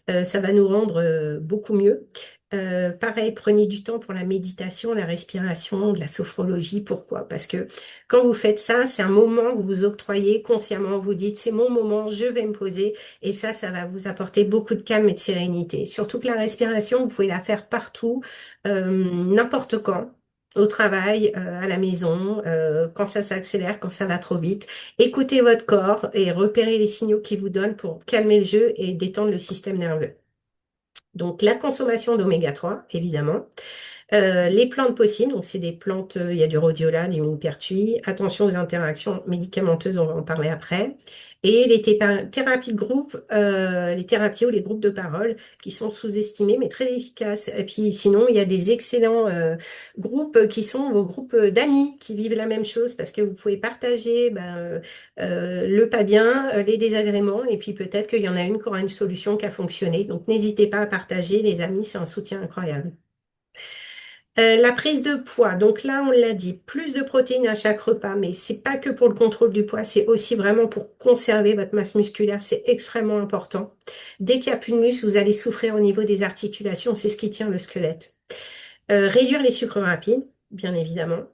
Ça va nous rendre beaucoup mieux. Pareil, prenez du temps pour la méditation, la respiration, de la sophrologie. Pourquoi? Parce que quand vous faites ça, c'est un moment que vous octroyez consciemment. Vous dites, c'est mon moment, je vais me poser. Et ça va vous apporter beaucoup de calme et de sérénité. Surtout que la respiration, vous pouvez la faire partout, n'importe quand. Au travail, à la maison, quand ça s'accélère, quand ça va trop vite. Écoutez votre corps et repérez les signaux qu'il vous donne pour calmer le jeu et détendre le système nerveux. Donc la consommation d'oméga 3, évidemment. Les plantes possibles, donc c'est des plantes, il y a du rhodiola, du millepertuis. Attention aux interactions médicamenteuses, on va en parler après. Et les thérapies de groupe, les thérapies ou les groupes de parole qui sont sous-estimés mais très efficaces. Et puis sinon, il y a des excellents groupes qui sont vos groupes d'amis qui vivent la même chose parce que vous pouvez partager le pas bien, les désagréments et puis peut-être qu'il y en a une qui aura une solution qui a fonctionné. Donc n'hésitez pas à partager, les amis, c'est un soutien incroyable. La prise de poids, donc là on l'a dit, plus de protéines à chaque repas, mais c'est pas que pour le contrôle du poids, c'est aussi vraiment pour conserver votre masse musculaire, c'est extrêmement important. Dès qu'il n'y a plus de muscle, vous allez souffrir au niveau des articulations, c'est ce qui tient le squelette. Réduire les sucres rapides, bien évidemment.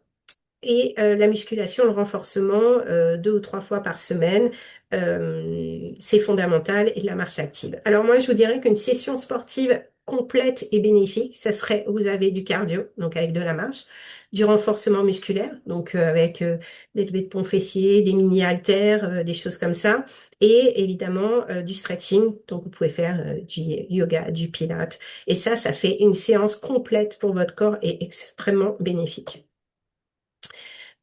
Et la musculation, le renforcement, 2 ou 3 fois par semaine, c'est fondamental, et la marche active. Alors moi, je vous dirais qu'une session sportive complète et bénéfique, ça serait, vous avez du cardio, donc avec de la marche, du renforcement musculaire, donc avec des levées de pompe fessiers, des mini-haltères, des choses comme ça, et évidemment du stretching, donc vous pouvez faire du yoga, du pilates, et ça fait une séance complète pour votre corps et extrêmement bénéfique.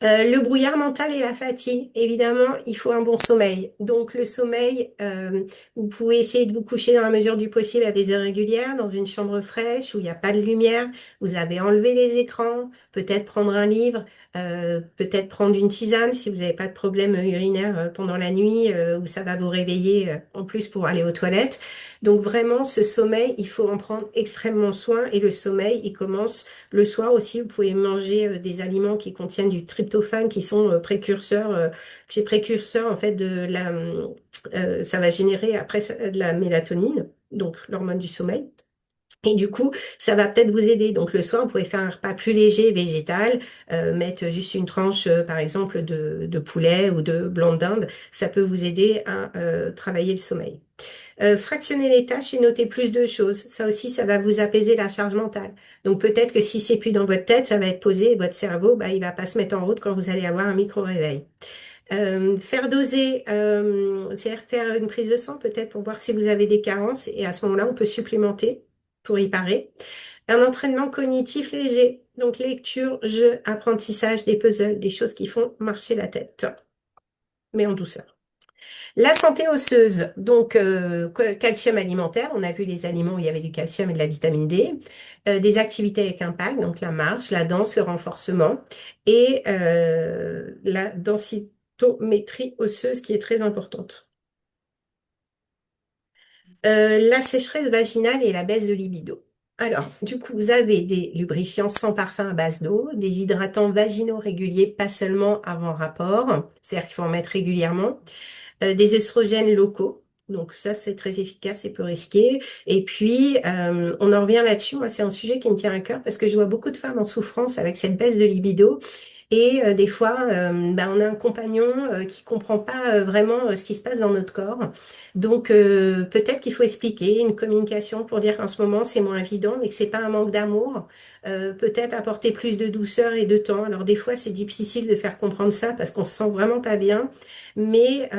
Le brouillard mental et la fatigue, évidemment, il faut un bon sommeil. Donc le sommeil, vous pouvez essayer de vous coucher dans la mesure du possible à des heures régulières, dans une chambre fraîche où il n'y a pas de lumière. Vous avez enlevé les écrans, peut-être prendre un livre, peut-être prendre une tisane si vous n'avez pas de problème urinaire pendant la nuit, où ça va vous réveiller en plus pour aller aux toilettes. Donc vraiment, ce sommeil, il faut en prendre extrêmement soin. Et le sommeil, il commence le soir aussi. Vous pouvez manger des aliments qui contiennent du tryptophane, qui sont précurseurs, c'est précurseur en fait de la, ça va générer après de la mélatonine, donc l'hormone du sommeil. Et du coup, ça va peut-être vous aider. Donc le soir, vous pouvez faire un repas plus léger, végétal, mettre juste une tranche, par exemple, de poulet ou de blanc de dinde. Ça peut vous aider à travailler le sommeil. Fractionner les tâches et noter plus de choses. Ça aussi, ça va vous apaiser la charge mentale. Donc peut-être que si c'est plus dans votre tête, ça va être posé et votre cerveau, bah, il va pas se mettre en route quand vous allez avoir un micro-réveil. Faire doser, c'est-à-dire faire une prise de sang peut-être pour voir si vous avez des carences et à ce moment-là, on peut supplémenter pour y parer. Un entraînement cognitif léger, donc lecture, jeu, apprentissage, des puzzles, des choses qui font marcher la tête, mais en douceur. La santé osseuse, donc calcium alimentaire, on a vu les aliments où il y avait du calcium et de la vitamine D, des activités avec impact, donc la marche, la danse, le renforcement et la densitométrie osseuse qui est très importante. La sécheresse vaginale et la baisse de libido. Alors, du coup, vous avez des lubrifiants sans parfum à base d'eau, des hydratants vaginaux réguliers, pas seulement avant rapport, c'est-à-dire qu'il faut en mettre régulièrement, des œstrogènes locaux. Donc ça, c'est très efficace et peu risqué. Et puis, on en revient là-dessus. Moi, c'est un sujet qui me tient à cœur parce que je vois beaucoup de femmes en souffrance avec cette baisse de libido. Et des fois, on a un compagnon qui comprend pas vraiment ce qui se passe dans notre corps. Donc, peut-être qu'il faut expliquer une communication pour dire qu'en ce moment, c'est moins évident, mais que c'est pas un manque d'amour. Peut-être apporter plus de douceur et de temps. Alors, des fois, c'est difficile de faire comprendre ça parce qu'on se sent vraiment pas bien. Mais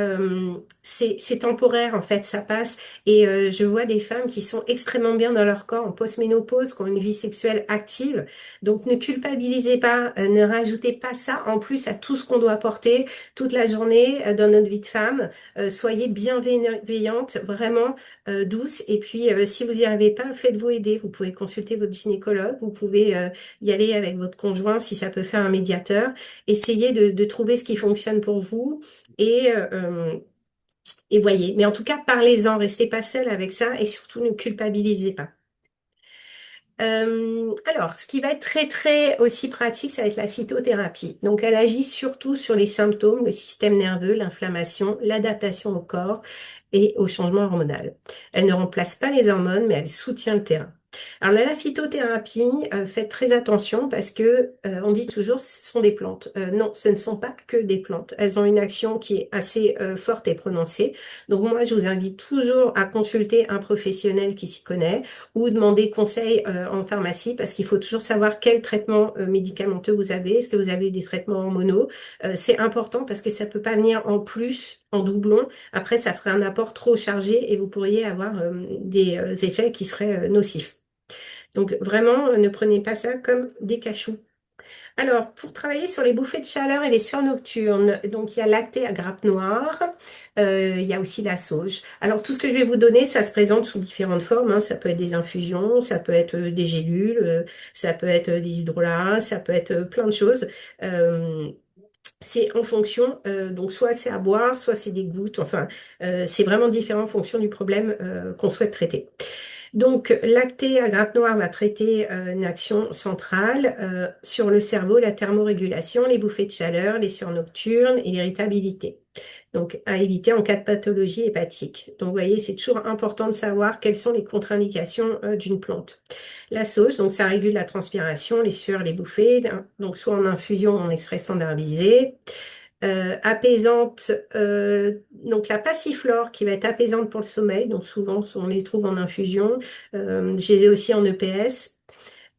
c'est temporaire en fait, ça passe. Et je vois des femmes qui sont extrêmement bien dans leur corps en post-ménopause, qui ont une vie sexuelle active. Donc ne culpabilisez pas, ne rajoutez pas ça en plus à tout ce qu'on doit porter toute la journée dans notre vie de femme. Soyez bienveillante, vraiment douce. Et puis si vous n'y arrivez pas, faites-vous aider. Vous pouvez consulter votre gynécologue, vous pouvez y aller avec votre conjoint si ça peut faire un médiateur. Essayez de trouver ce qui fonctionne pour vous. Et, et voyez. Mais en tout cas, parlez-en, restez pas seul avec ça et surtout ne culpabilisez pas. Alors, ce qui va être très très aussi pratique, ça va être la phytothérapie. Donc, elle agit surtout sur les symptômes, le système nerveux, l'inflammation, l'adaptation au corps et au changement hormonal. Elle ne remplace pas les hormones, mais elle soutient le terrain. Alors là, la phytothérapie, faites très attention parce que on dit toujours ce sont des plantes. Non, ce ne sont pas que des plantes. Elles ont une action qui est assez forte et prononcée. Donc moi, je vous invite toujours à consulter un professionnel qui s'y connaît ou demander conseil en pharmacie parce qu'il faut toujours savoir quel traitement médicamenteux vous avez. Est-ce que vous avez des traitements hormonaux? C'est important parce que ça peut pas venir en plus, en doublon. Après, ça ferait un apport trop chargé et vous pourriez avoir des effets qui seraient nocifs. Donc vraiment, ne prenez pas ça comme des cachous. Alors, pour travailler sur les bouffées de chaleur et les sueurs nocturnes, donc il y a lacté à grappe noire, il y a aussi la sauge. Alors, tout ce que je vais vous donner, ça se présente sous différentes formes, hein. Ça peut être des infusions, ça peut être des gélules, ça peut être des hydrolats, ça peut être plein de choses. Euh, c'est en fonction, donc soit c'est à boire, soit c'est des gouttes, enfin, c'est vraiment différent en fonction du problème qu'on souhaite traiter. Donc, lacté à grappe noire va traiter une action centrale sur le cerveau, la thermorégulation, les bouffées de chaleur, les sueurs nocturnes et l'irritabilité. Donc, à éviter en cas de pathologie hépatique. Donc, vous voyez, c'est toujours important de savoir quelles sont les contre-indications d'une plante. La sauge, donc ça régule la transpiration, les sueurs, les bouffées, donc soit en infusion ou en extrait standardisé. Apaisante, donc la passiflore qui va être apaisante pour le sommeil, donc souvent on les trouve en infusion, je les ai aussi en EPS.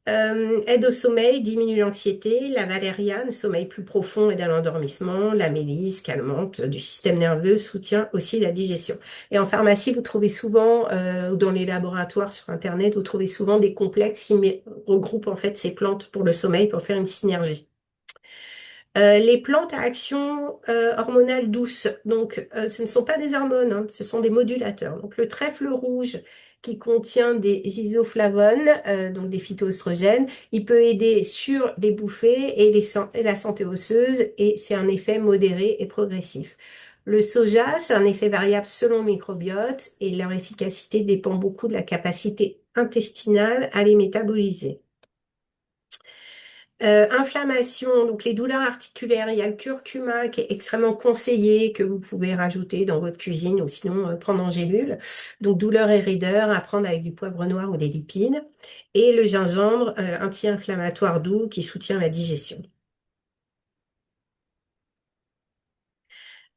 Aide au sommeil, diminue l'anxiété, la valériane, sommeil plus profond et dans l'endormissement, la mélisse, calmante du système nerveux, soutient aussi la digestion. Et en pharmacie, vous trouvez souvent, ou dans les laboratoires sur Internet, vous trouvez souvent des complexes qui regroupent en fait ces plantes pour le sommeil pour faire une synergie. Les plantes à action hormonale douce, donc ce ne sont pas des hormones, hein, ce sont des modulateurs. Donc le trèfle rouge qui contient des isoflavones, donc des phytoestrogènes, il peut aider sur les bouffées et la santé osseuse et c'est un effet modéré et progressif. Le soja, c'est un effet variable selon le microbiote et leur efficacité dépend beaucoup de la capacité intestinale à les métaboliser. Inflammation, donc les douleurs articulaires, il y a le curcuma qui est extrêmement conseillé, que vous pouvez rajouter dans votre cuisine ou sinon prendre en gélule. Donc douleurs et raideurs, à prendre avec du poivre noir ou des lupines. Et le gingembre, anti-inflammatoire doux qui soutient la digestion.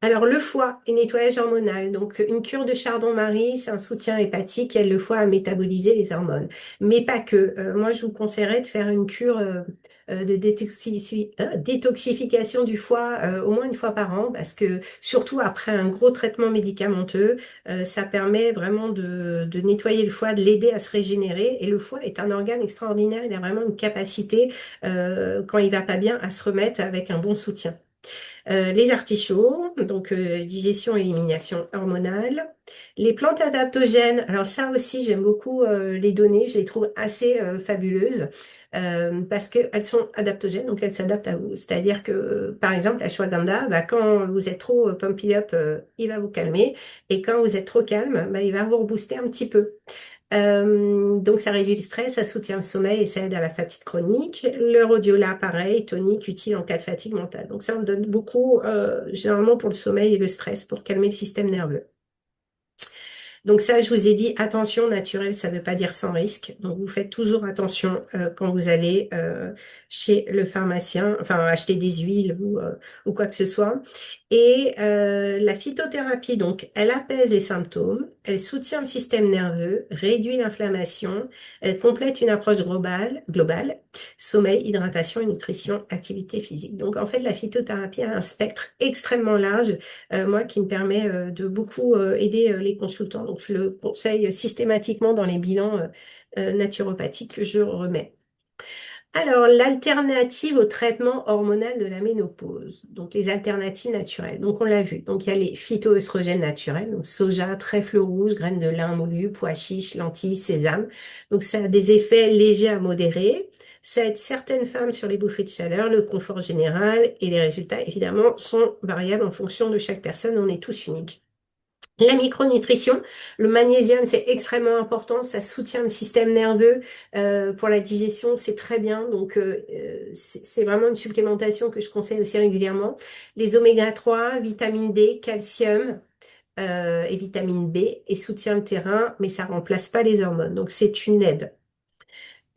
Alors, le foie et nettoyage hormonal. Donc, une cure de Chardon-Marie, c'est un soutien hépatique qui aide le foie à métaboliser les hormones. Mais pas que. Moi, je vous conseillerais de faire une cure de détoxification du foie au moins une fois par an parce que, surtout après un gros traitement médicamenteux, ça permet vraiment de nettoyer le foie, de l'aider à se régénérer. Et le foie est un organe extraordinaire. Il a vraiment une capacité, quand il va pas bien, à se remettre avec un bon soutien. Les artichauts, donc digestion, élimination hormonale. Les plantes adaptogènes, alors ça aussi j'aime beaucoup les données, je les trouve assez fabuleuses parce qu'elles sont adaptogènes, donc elles s'adaptent à vous. C'est-à-dire que par exemple la ashwagandha, bah, quand vous êtes trop pumpy up, il va vous calmer et quand vous êtes trop calme, bah, il va vous rebooster un petit peu. Donc ça réduit le stress, ça soutient le sommeil et ça aide à la fatigue chronique. Le rhodiola, pareil, tonique, utile en cas de fatigue mentale. Donc ça, on donne beaucoup, généralement pour le sommeil et le stress, pour calmer le système nerveux. Donc ça, je vous ai dit, attention, naturel, ça ne veut pas dire sans risque. Donc vous faites toujours attention quand vous allez chez le pharmacien, enfin acheter des huiles ou quoi que ce soit. Et la phytothérapie, donc, elle apaise les symptômes, elle soutient le système nerveux, réduit l'inflammation, elle complète une approche globale, sommeil, hydratation et nutrition, activité physique. Donc en fait, la phytothérapie a un spectre extrêmement large moi, qui me permet de beaucoup aider les consultants. Donc, je le conseille systématiquement dans les bilans naturopathiques que je remets. Alors, l'alternative au traitement hormonal de la ménopause. Donc, les alternatives naturelles. Donc, on l'a vu. Donc, il y a les phytoœstrogènes naturels. Donc, soja, trèfle rouge, graines de lin moulu, pois chiches, lentilles, sésame. Donc, ça a des effets légers à modérés. Ça aide certaines femmes sur les bouffées de chaleur, le confort général et les résultats, évidemment, sont variables en fonction de chaque personne. On est tous uniques. La micronutrition, le magnésium, c'est extrêmement important, ça soutient le système nerveux. Pour la digestion, c'est très bien. Donc, c'est vraiment une supplémentation que je conseille aussi régulièrement. Les oméga 3, vitamine D, calcium et vitamine B et soutient le terrain, mais ça remplace pas les hormones. Donc, c'est une aide.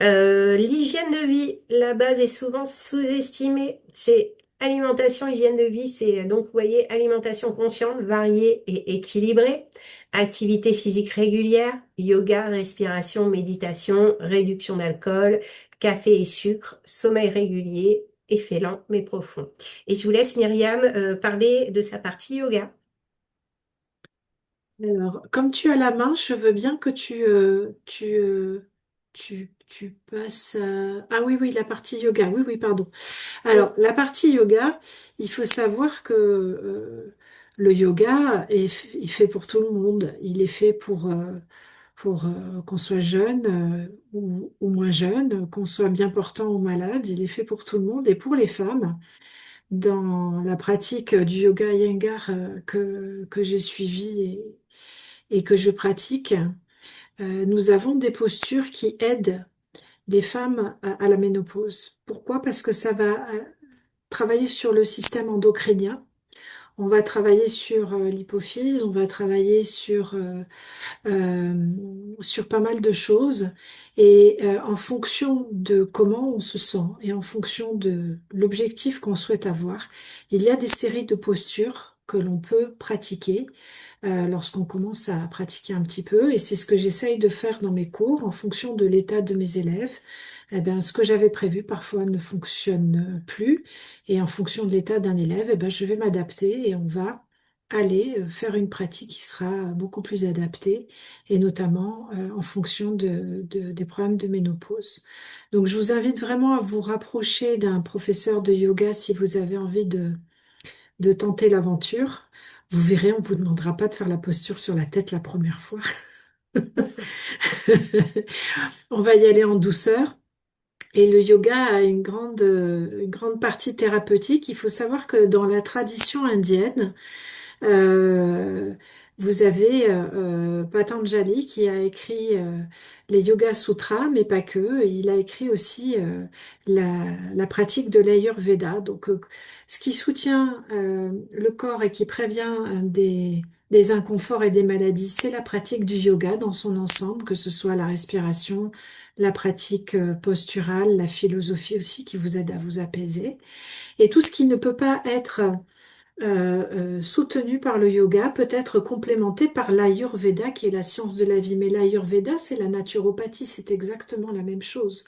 L'hygiène de vie, la base est souvent sous-estimée. C'est alimentation, hygiène de vie, c'est donc, vous voyez, alimentation consciente, variée et équilibrée, activité physique régulière, yoga, respiration, méditation, réduction d'alcool, café et sucre, sommeil régulier, effet lent mais profond. Et je vous laisse Myriam parler de sa partie yoga.
Alors, comme tu as la main, je veux bien que tu passes Ah oui, oui, la partie yoga. Oui, oui, pardon.
Mm.
Alors, la partie yoga, il faut savoir que le yoga il fait pour tout le monde. Il est fait pour qu'on soit jeune ou moins jeune, qu'on soit bien portant ou malade. Il est fait pour tout le monde. Et pour les femmes, dans la pratique du yoga Iyengar que j'ai suivi et que je pratique, nous avons des postures qui aident les femmes à la ménopause. Pourquoi? Parce que ça va travailler sur le système endocrinien. On va travailler sur l'hypophyse, on va travailler sur pas mal de choses. Et en fonction de comment on se sent et en fonction de l'objectif qu'on souhaite avoir, il y a des séries de postures que l'on peut pratiquer lorsqu'on commence à pratiquer un petit peu. Et c'est ce que j'essaye de faire dans mes cours en fonction de l'état de mes élèves. Eh ben, ce que j'avais prévu parfois ne fonctionne plus. Et en fonction de l'état d'un élève, eh ben, je vais m'adapter et on va aller faire une pratique qui sera beaucoup plus adaptée et notamment en fonction des problèmes de ménopause. Donc, je vous invite vraiment à vous rapprocher d'un professeur de yoga si vous avez envie de tenter l'aventure. Vous verrez, on vous demandera pas de faire la posture sur la tête la première fois. On va y aller en douceur. Et le yoga a une grande partie thérapeutique. Il faut savoir que dans la tradition indienne, Euh, vous avez Patanjali qui a écrit les Yoga Sutras, mais pas que. Il a écrit aussi la pratique de l'Ayurveda. Donc, ce qui soutient le corps et qui prévient des inconforts et des maladies, c'est la pratique du yoga dans son ensemble, que ce soit la respiration, la pratique posturale, la philosophie aussi qui vous aide à vous apaiser. Et tout ce qui ne peut pas être soutenu par le yoga peut être complémenté par l'Ayurveda, qui est la science de la vie. Mais l'Ayurveda, c'est la naturopathie, c'est exactement la même chose.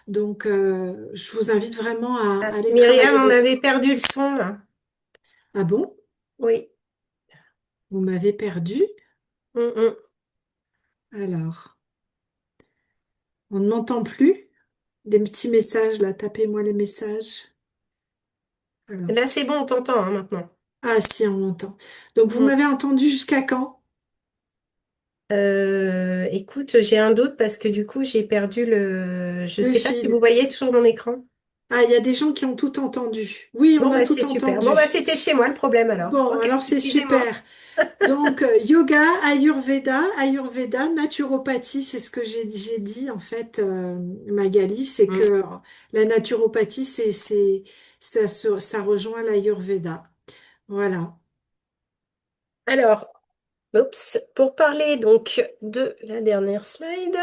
Donc, je vous invite vraiment à
Ah,
aller
Myriam,
travailler
on
votre...
avait perdu le son là.
Ah bon?
Oui.
Vous m'avez perdu?
Mm, mm.
Alors, on ne m'entend plus? Des petits messages, là, tapez-moi les messages. Alors,
Là, c'est bon, on t'entend hein, maintenant.
ah si, on m'entend. Donc, vous
Mm.
m'avez entendu jusqu'à quand?
Écoute, j'ai un doute parce que du coup, j'ai perdu le. Je
Le
sais pas si vous
fil.
voyez toujours mon écran.
Ah, il y a des gens qui ont tout entendu. Oui,
Bon,
on a
bah, c'est
tout
super. Bon, bah,
entendu.
c'était chez moi le problème alors.
Bon,
Ok,
alors c'est
excusez-moi.
super. Donc, yoga, Ayurveda, naturopathie, c'est ce que j'ai dit en fait, Magali, c'est
Mm.
que la naturopathie, ça rejoint l'Ayurveda. Voilà.
Alors, oups, pour parler donc de la dernière slide.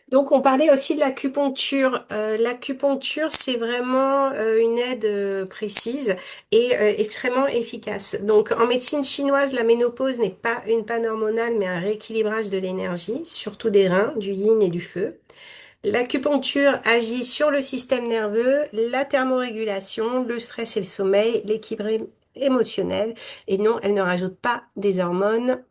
Donc, on parlait aussi de l'acupuncture. L'acupuncture, c'est vraiment une aide précise et extrêmement efficace. Donc, en médecine chinoise, la ménopause n'est pas une panne hormonale, mais un rééquilibrage de l'énergie, surtout des reins, du yin et du feu. L'acupuncture agit sur le système nerveux, la thermorégulation, le stress et le sommeil, l'équilibre émotionnel. Et non, elle ne rajoute pas des hormones,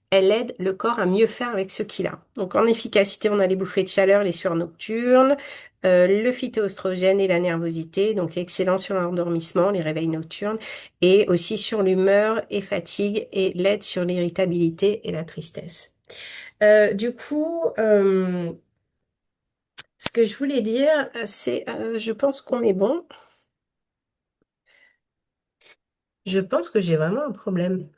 elle aide le corps à mieux faire avec ce qu'il a. Donc en efficacité, on a les bouffées de chaleur, les sueurs nocturnes, le phytoestrogène et la nervosité, donc excellent sur l'endormissement, les réveils nocturnes, et aussi sur l'humeur et fatigue, et l'aide sur l'irritabilité et la tristesse. Du coup, ce que je voulais dire, c'est, je pense qu'on est bon. Je pense que j'ai vraiment un problème.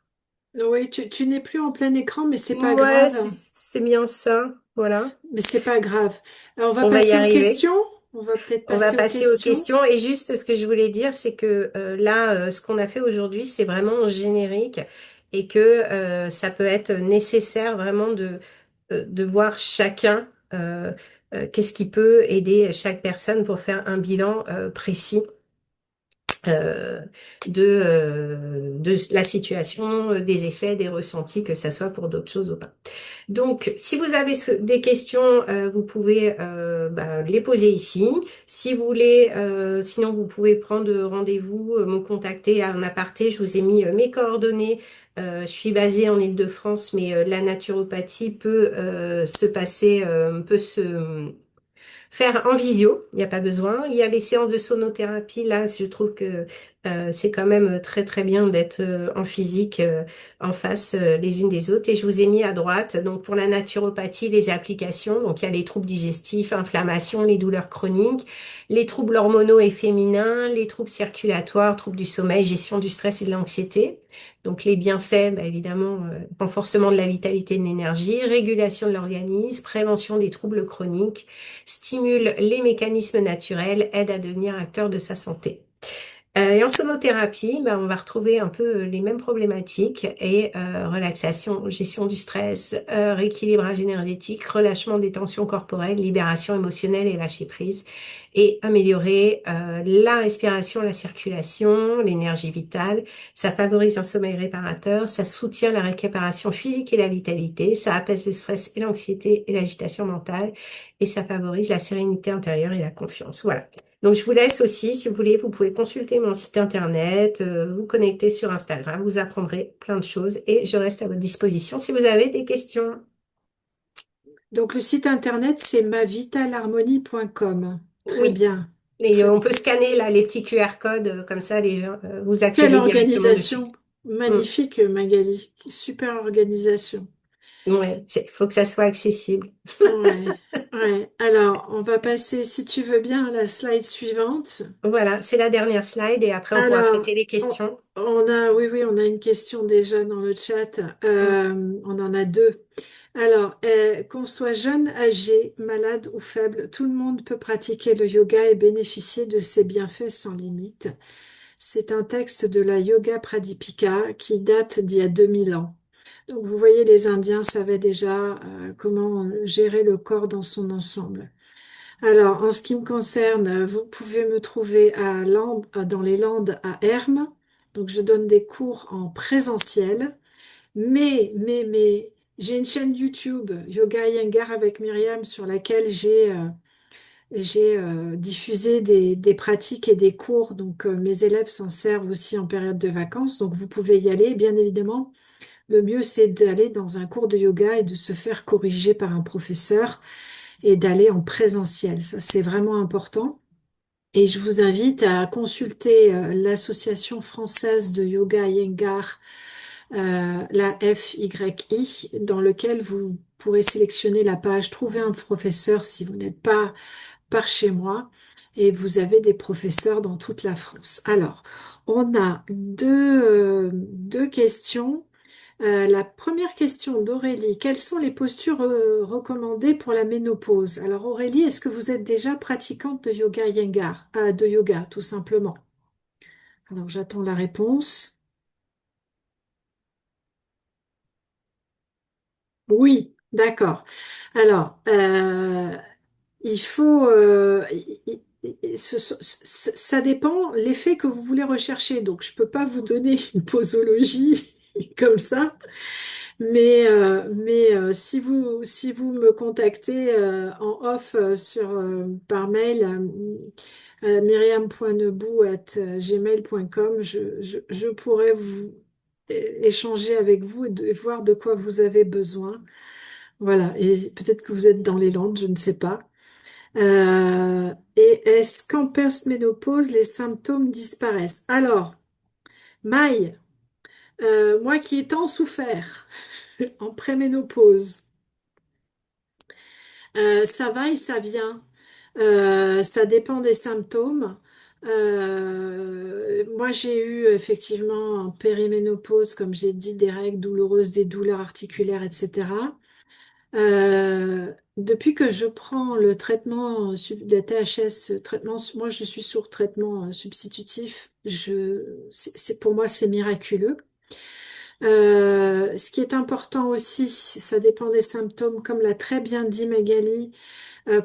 Oui, tu n'es plus en plein écran, mais c'est pas
Ouais,
grave.
c'est bien ça. Voilà.
Mais c'est pas grave. Alors, on va
On va y
passer aux
arriver.
questions. On va peut-être
On va
passer aux
passer aux
questions.
questions. Et juste ce que je voulais dire, c'est que là, ce qu'on a fait aujourd'hui, c'est vraiment générique et que ça peut être nécessaire vraiment de voir chacun qu'est-ce qui peut aider chaque personne pour faire un bilan précis euh, de la situation, des effets, des ressentis, que ça soit pour d'autres choses ou pas. Donc, si vous avez des questions, vous pouvez les poser ici. Si vous voulez, sinon vous pouvez prendre rendez-vous, me contacter à un aparté. Je vous ai mis mes coordonnées. Je suis basée en Île-de-France, mais la naturopathie peut se passer, peut se faire en vidéo, il n'y a pas besoin. Il y a les séances de sonothérapie, là, je trouve que c'est quand même très très bien d'être en physique, en face les unes des autres. Et je vous ai mis à droite, donc pour la naturopathie, les applications. Donc il y a les troubles digestifs, inflammation, les douleurs chroniques, les troubles hormonaux et féminins, les troubles circulatoires, troubles du sommeil, gestion du stress et de l'anxiété. Donc les bienfaits, évidemment, renforcement de la vitalité et de l'énergie, régulation de l'organisme, prévention des troubles chroniques, stimule les mécanismes naturels, aide à devenir acteur de sa santé. Et en sonothérapie, on va retrouver un peu les mêmes problématiques et relaxation, gestion du stress, rééquilibrage énergétique, relâchement des tensions corporelles, libération émotionnelle et lâcher prise et améliorer la respiration, la circulation, l'énergie vitale. Ça favorise un sommeil réparateur, ça soutient la récupération physique et la vitalité, ça apaise le stress et l'anxiété et l'agitation mentale et ça favorise la sérénité intérieure et la confiance. Voilà. Donc, je vous laisse aussi, si vous voulez, vous pouvez consulter mon site internet, vous connecter sur Instagram, vous apprendrez plein de choses et je reste à votre disposition si vous avez des questions.
Donc, le site internet, c'est mavitalarmonie.com. Très
Oui,
bien.
et
Très
on
bien.
peut scanner là les petits QR codes, comme ça les gens, vous
Quelle
accédez directement dessus.
organisation.
Mm.
Magnifique, Magali. Super organisation.
Ouais, faut que ça soit accessible.
Ouais. Ouais. Alors, on va passer, si tu veux bien, à la slide suivante.
Voilà, c'est la dernière slide et après on pourra
Alors,
traiter les questions.
oui, oui, on a une question déjà dans le chat.
Mm.
On en a deux. Alors, qu'on soit jeune, âgé, malade ou faible, tout le monde peut pratiquer le yoga et bénéficier de ses bienfaits sans limite. C'est un texte de la Yoga Pradipika qui date d'il y a 2000 ans. Donc, vous voyez, les Indiens savaient déjà comment gérer le corps dans son ensemble. Alors, en ce qui me concerne, vous pouvez me trouver dans les Landes à Hermes. Donc, je donne des cours en présentiel. Mais, j'ai une chaîne YouTube, Yoga Iyengar avec Myriam, sur laquelle j'ai diffusé des pratiques et des cours. Donc, mes élèves s'en servent aussi en période de vacances. Donc, vous pouvez y aller. Bien évidemment, le mieux, c'est d'aller dans un cours de yoga et de se faire corriger par un professeur et d'aller en présentiel. Ça, c'est vraiment important. Et je vous invite à consulter l'Association française de yoga Iyengar, la FYI, dans lequel vous pourrez sélectionner la page Trouver un professeur si vous n'êtes pas par chez moi. Et vous avez des professeurs dans toute la France. Alors, on a deux questions. La première question d'Aurélie, quelles sont les postures recommandées pour la ménopause? Alors Aurélie, est-ce que vous êtes déjà pratiquante de yoga Iyengar? De yoga, tout simplement. Alors j'attends la réponse. Oui, d'accord. Alors, il faut, ça dépend l'effet que vous voulez rechercher. Donc, je peux pas vous donner une posologie comme ça. Mais si vous me contactez en off par mail myriam.nebou@gmail.com, je pourrais vous échanger avec vous et voir de quoi vous avez besoin. Voilà, et peut-être que vous êtes dans les Landes, je ne sais pas. Et est-ce qu'en post-ménopause, les symptômes disparaissent? Alors, Maï, moi qui ai tant souffert en préménopause, ça va et ça vient. Ça dépend des symptômes. moi, j'ai eu effectivement en périménopause, comme j'ai dit, des règles douloureuses, des douleurs articulaires, etc. Depuis que je prends le traitement de THS, moi je suis sur traitement substitutif. Pour moi c'est miraculeux. Ce qui est important aussi, ça dépend des symptômes, comme l'a très bien dit Magali,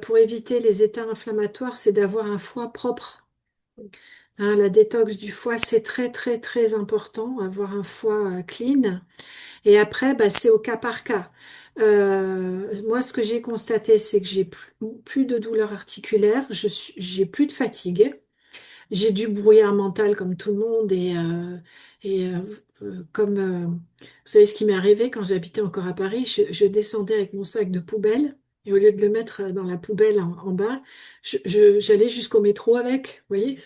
pour éviter les états inflammatoires, c'est d'avoir un foie propre. Hein, la détox du foie, c'est très très très important, avoir un foie clean. Et après, bah, c'est au cas par cas. Moi, ce que j'ai constaté, c'est que j'ai plus de douleurs articulaires, j'ai plus de fatigue, j'ai du brouillard mental comme tout le monde et comme vous savez ce qui m'est arrivé quand j'habitais encore à Paris, je descendais avec mon sac de poubelle et au lieu de le mettre dans la poubelle en bas, j'allais jusqu'au métro avec. Vous voyez,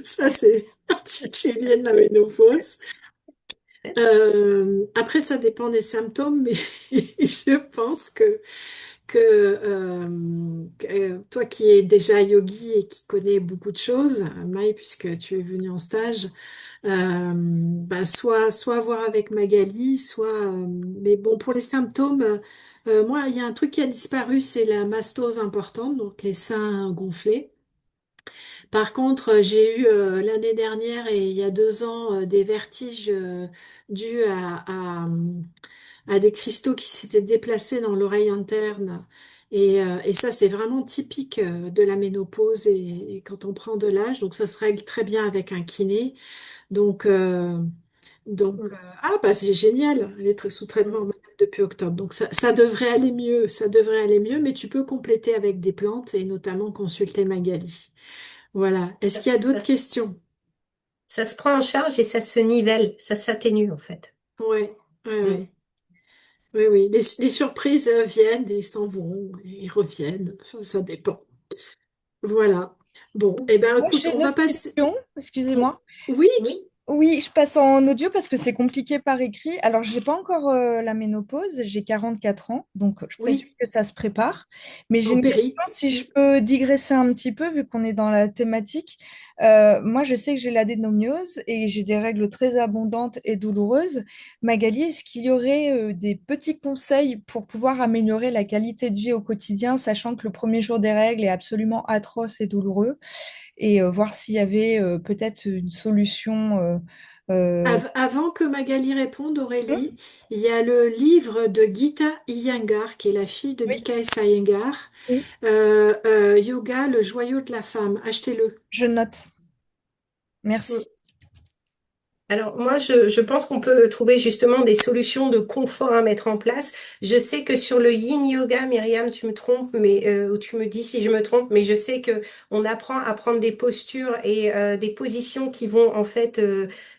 ça c'est particulier de la ménopause. Après, ça dépend des symptômes, mais je pense que toi qui es déjà yogi et qui connais beaucoup de choses, Maï, puisque tu es venue en stage, bah, soit voir avec Magali, mais bon, pour les symptômes, moi, il y a un truc qui a disparu, c'est la mastose importante, donc les seins gonflés. Par contre, j'ai eu l'année dernière et il y a 2 ans des vertiges dus à des cristaux qui s'étaient déplacés dans l'oreille interne. Et ça, c'est vraiment typique de la ménopause et quand on prend de l'âge. Donc, ça se règle très bien avec un kiné. Donc, euh, donc, ah, bah, c'est génial. Elle est sous traitement hormonal depuis octobre. Donc, ça devrait aller mieux. Ça devrait aller mieux, mais tu peux compléter avec des plantes et notamment consulter Magali. Voilà. Est-ce qu'il y a d'autres
Ça,
questions?
ça se prend en charge et ça se nivelle, ça s'atténue en fait.
Ouais, ouais,
Mm.
ouais. Oui, oui. Les surprises viennent et s'en vont et reviennent. Enfin, ça dépend. Voilà. Bon, eh ben,
Moi,
écoute,
j'ai
on
une
va
autre
passer.
question, excusez-moi.
Oui,
Oui,
Oui, je passe en audio parce que c'est compliqué par écrit. Alors, j'ai pas encore la ménopause, j'ai 44 ans, donc je présume
oui,
que ça se prépare. Mais j'ai
en
une question,
péri.
si
Mm.
je peux digresser un petit peu, vu qu'on est dans la thématique. Moi, je sais que j'ai l'adénomiose et j'ai des règles très abondantes et douloureuses. Magali, est-ce qu'il y aurait des petits conseils pour pouvoir améliorer la qualité de vie au quotidien, sachant que le premier jour des règles est absolument atroce et douloureux? Et voir s'il y avait peut-être une solution. Euh,
Avant que Magali réponde,
hum,
Aurélie, il y a le livre de Gita Iyengar, qui est la fille de
oui,
Mikael Iyengar,
oui,
Yoga, le joyau de la femme. Achetez-le.
je note.
mm.
Merci.
Alors moi, je pense qu'on peut trouver justement des solutions de confort à mettre en place. Je sais que sur le Yin Yoga, Myriam, tu me trompes, mais ou tu me dis si je me trompe, mais je sais que on apprend à prendre des postures et des positions qui vont en fait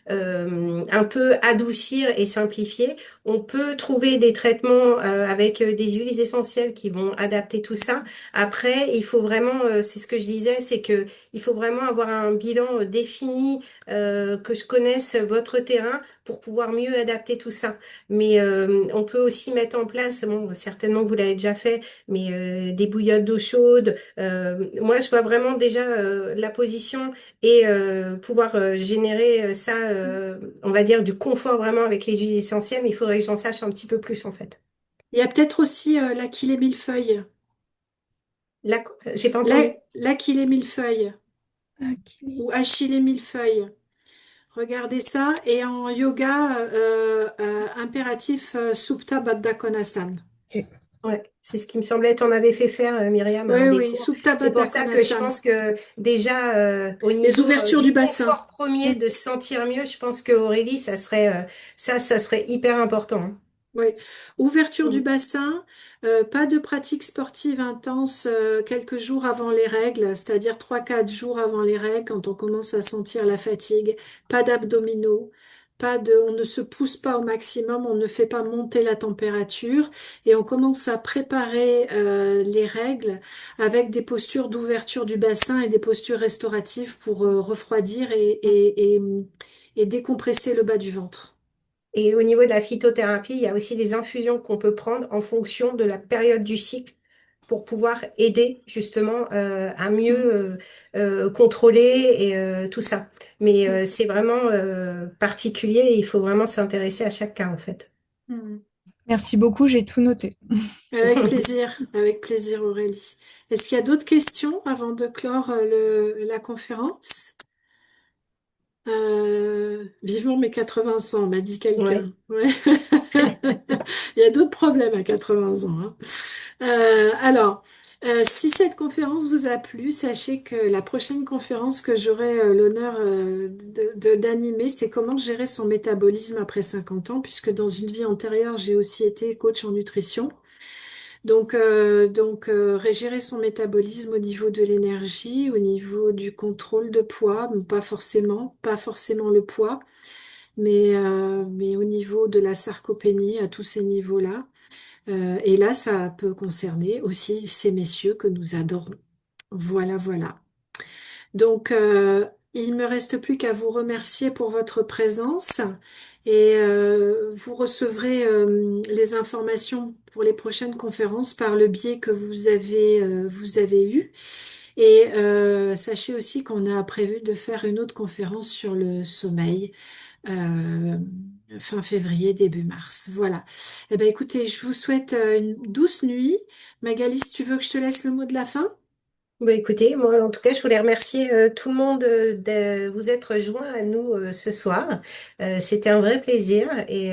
un peu adoucir et simplifier. On peut trouver des traitements avec des huiles essentielles qui vont adapter tout ça. Après, il faut vraiment, c'est ce que je disais, c'est que il faut vraiment avoir un bilan défini, que je connaisse votre terrain pour pouvoir mieux adapter tout ça. Mais on peut aussi mettre en place, bon, certainement que vous l'avez déjà fait, mais des bouillottes d'eau chaude. Moi, je vois vraiment déjà la position et pouvoir générer ça, on va dire, du confort vraiment avec les huiles essentielles, mais il faudrait que j'en sache un petit peu plus en fait.
Il y a peut-être aussi l'Achillée millefeuille.
Là, j'ai pas entendu.
L'Achillée millefeuille
Ok.
ou Achillée millefeuille. Regardez ça. Et en yoga, impératif Supta Baddha Konasana.
Ouais, c'est ce qui me semblait, t'en avais fait faire, Myriam, un
Oui,
des
oui,
cours.
Supta
C'est pour
Baddha
ça que je
Konasana.
pense que déjà, au
Les
niveau
ouvertures
du
du bassin.
confort premier,
Mm.
de se sentir mieux, je pense que Aurélie, ça serait hyper important, hein.
Oui, ouverture du
Mm.
bassin, pas de pratique sportive intense quelques jours avant les règles, c'est-à-dire 3, 4 jours avant les règles, quand on commence à sentir la fatigue, pas d'abdominaux, on ne se pousse pas au maximum, on ne fait pas monter la température et on commence à préparer les règles avec des postures d'ouverture du bassin et des postures restauratives pour refroidir et décompresser le bas du ventre.
Et au niveau de la phytothérapie, il y a aussi des infusions qu'on peut prendre en fonction de la période du cycle pour pouvoir aider justement à mieux
Mm.
contrôler et tout ça. Mais c'est vraiment particulier et il faut vraiment s'intéresser à chaque cas en fait.
Mm.
Merci beaucoup, j'ai tout noté.
Avec plaisir Aurélie. Est-ce qu'il y a d'autres questions avant de clore la conférence? Vivement mes 80 ans, m'a dit
Ouais.
quelqu'un. Ouais. Il y a d'autres problèmes à 80 ans, hein. Alors, si cette conférence vous a plu, sachez que la prochaine conférence que j'aurai l'honneur d'animer, c'est comment gérer son métabolisme après 50 ans, puisque dans une vie antérieure, j'ai aussi été coach en nutrition. Gérer son métabolisme au niveau de l'énergie, au niveau du contrôle de poids, bon, pas forcément le poids, mais au niveau de la sarcopénie, à tous ces niveaux-là. Et là, ça peut concerner aussi ces messieurs que nous adorons. Voilà, voilà. Il me reste plus qu'à vous remercier pour votre présence et vous recevrez les informations pour les prochaines conférences par le biais que vous avez eu. Et sachez aussi qu'on a prévu de faire une autre conférence sur le sommeil euh, fin février, début mars. Voilà. Eh ben, écoutez, je vous souhaite une douce nuit. Magali, si tu veux que je te laisse le mot de la fin?
Bon, écoutez, moi en tout cas, je voulais remercier tout le monde de vous être joints à nous ce soir. C'était un vrai plaisir et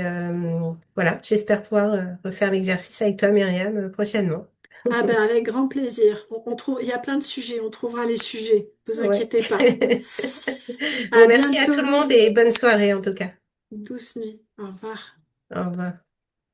voilà, j'espère pouvoir refaire l'exercice avec toi, Myriam, prochainement.
Ah ben avec grand plaisir. On trouve, il y a plein de sujets, on trouvera les sujets. Vous
Ouais.
inquiétez pas.
Bon,
À
merci à tout le monde
bientôt.
et bonne soirée en tout cas.
Douce nuit. Au revoir.
Au revoir.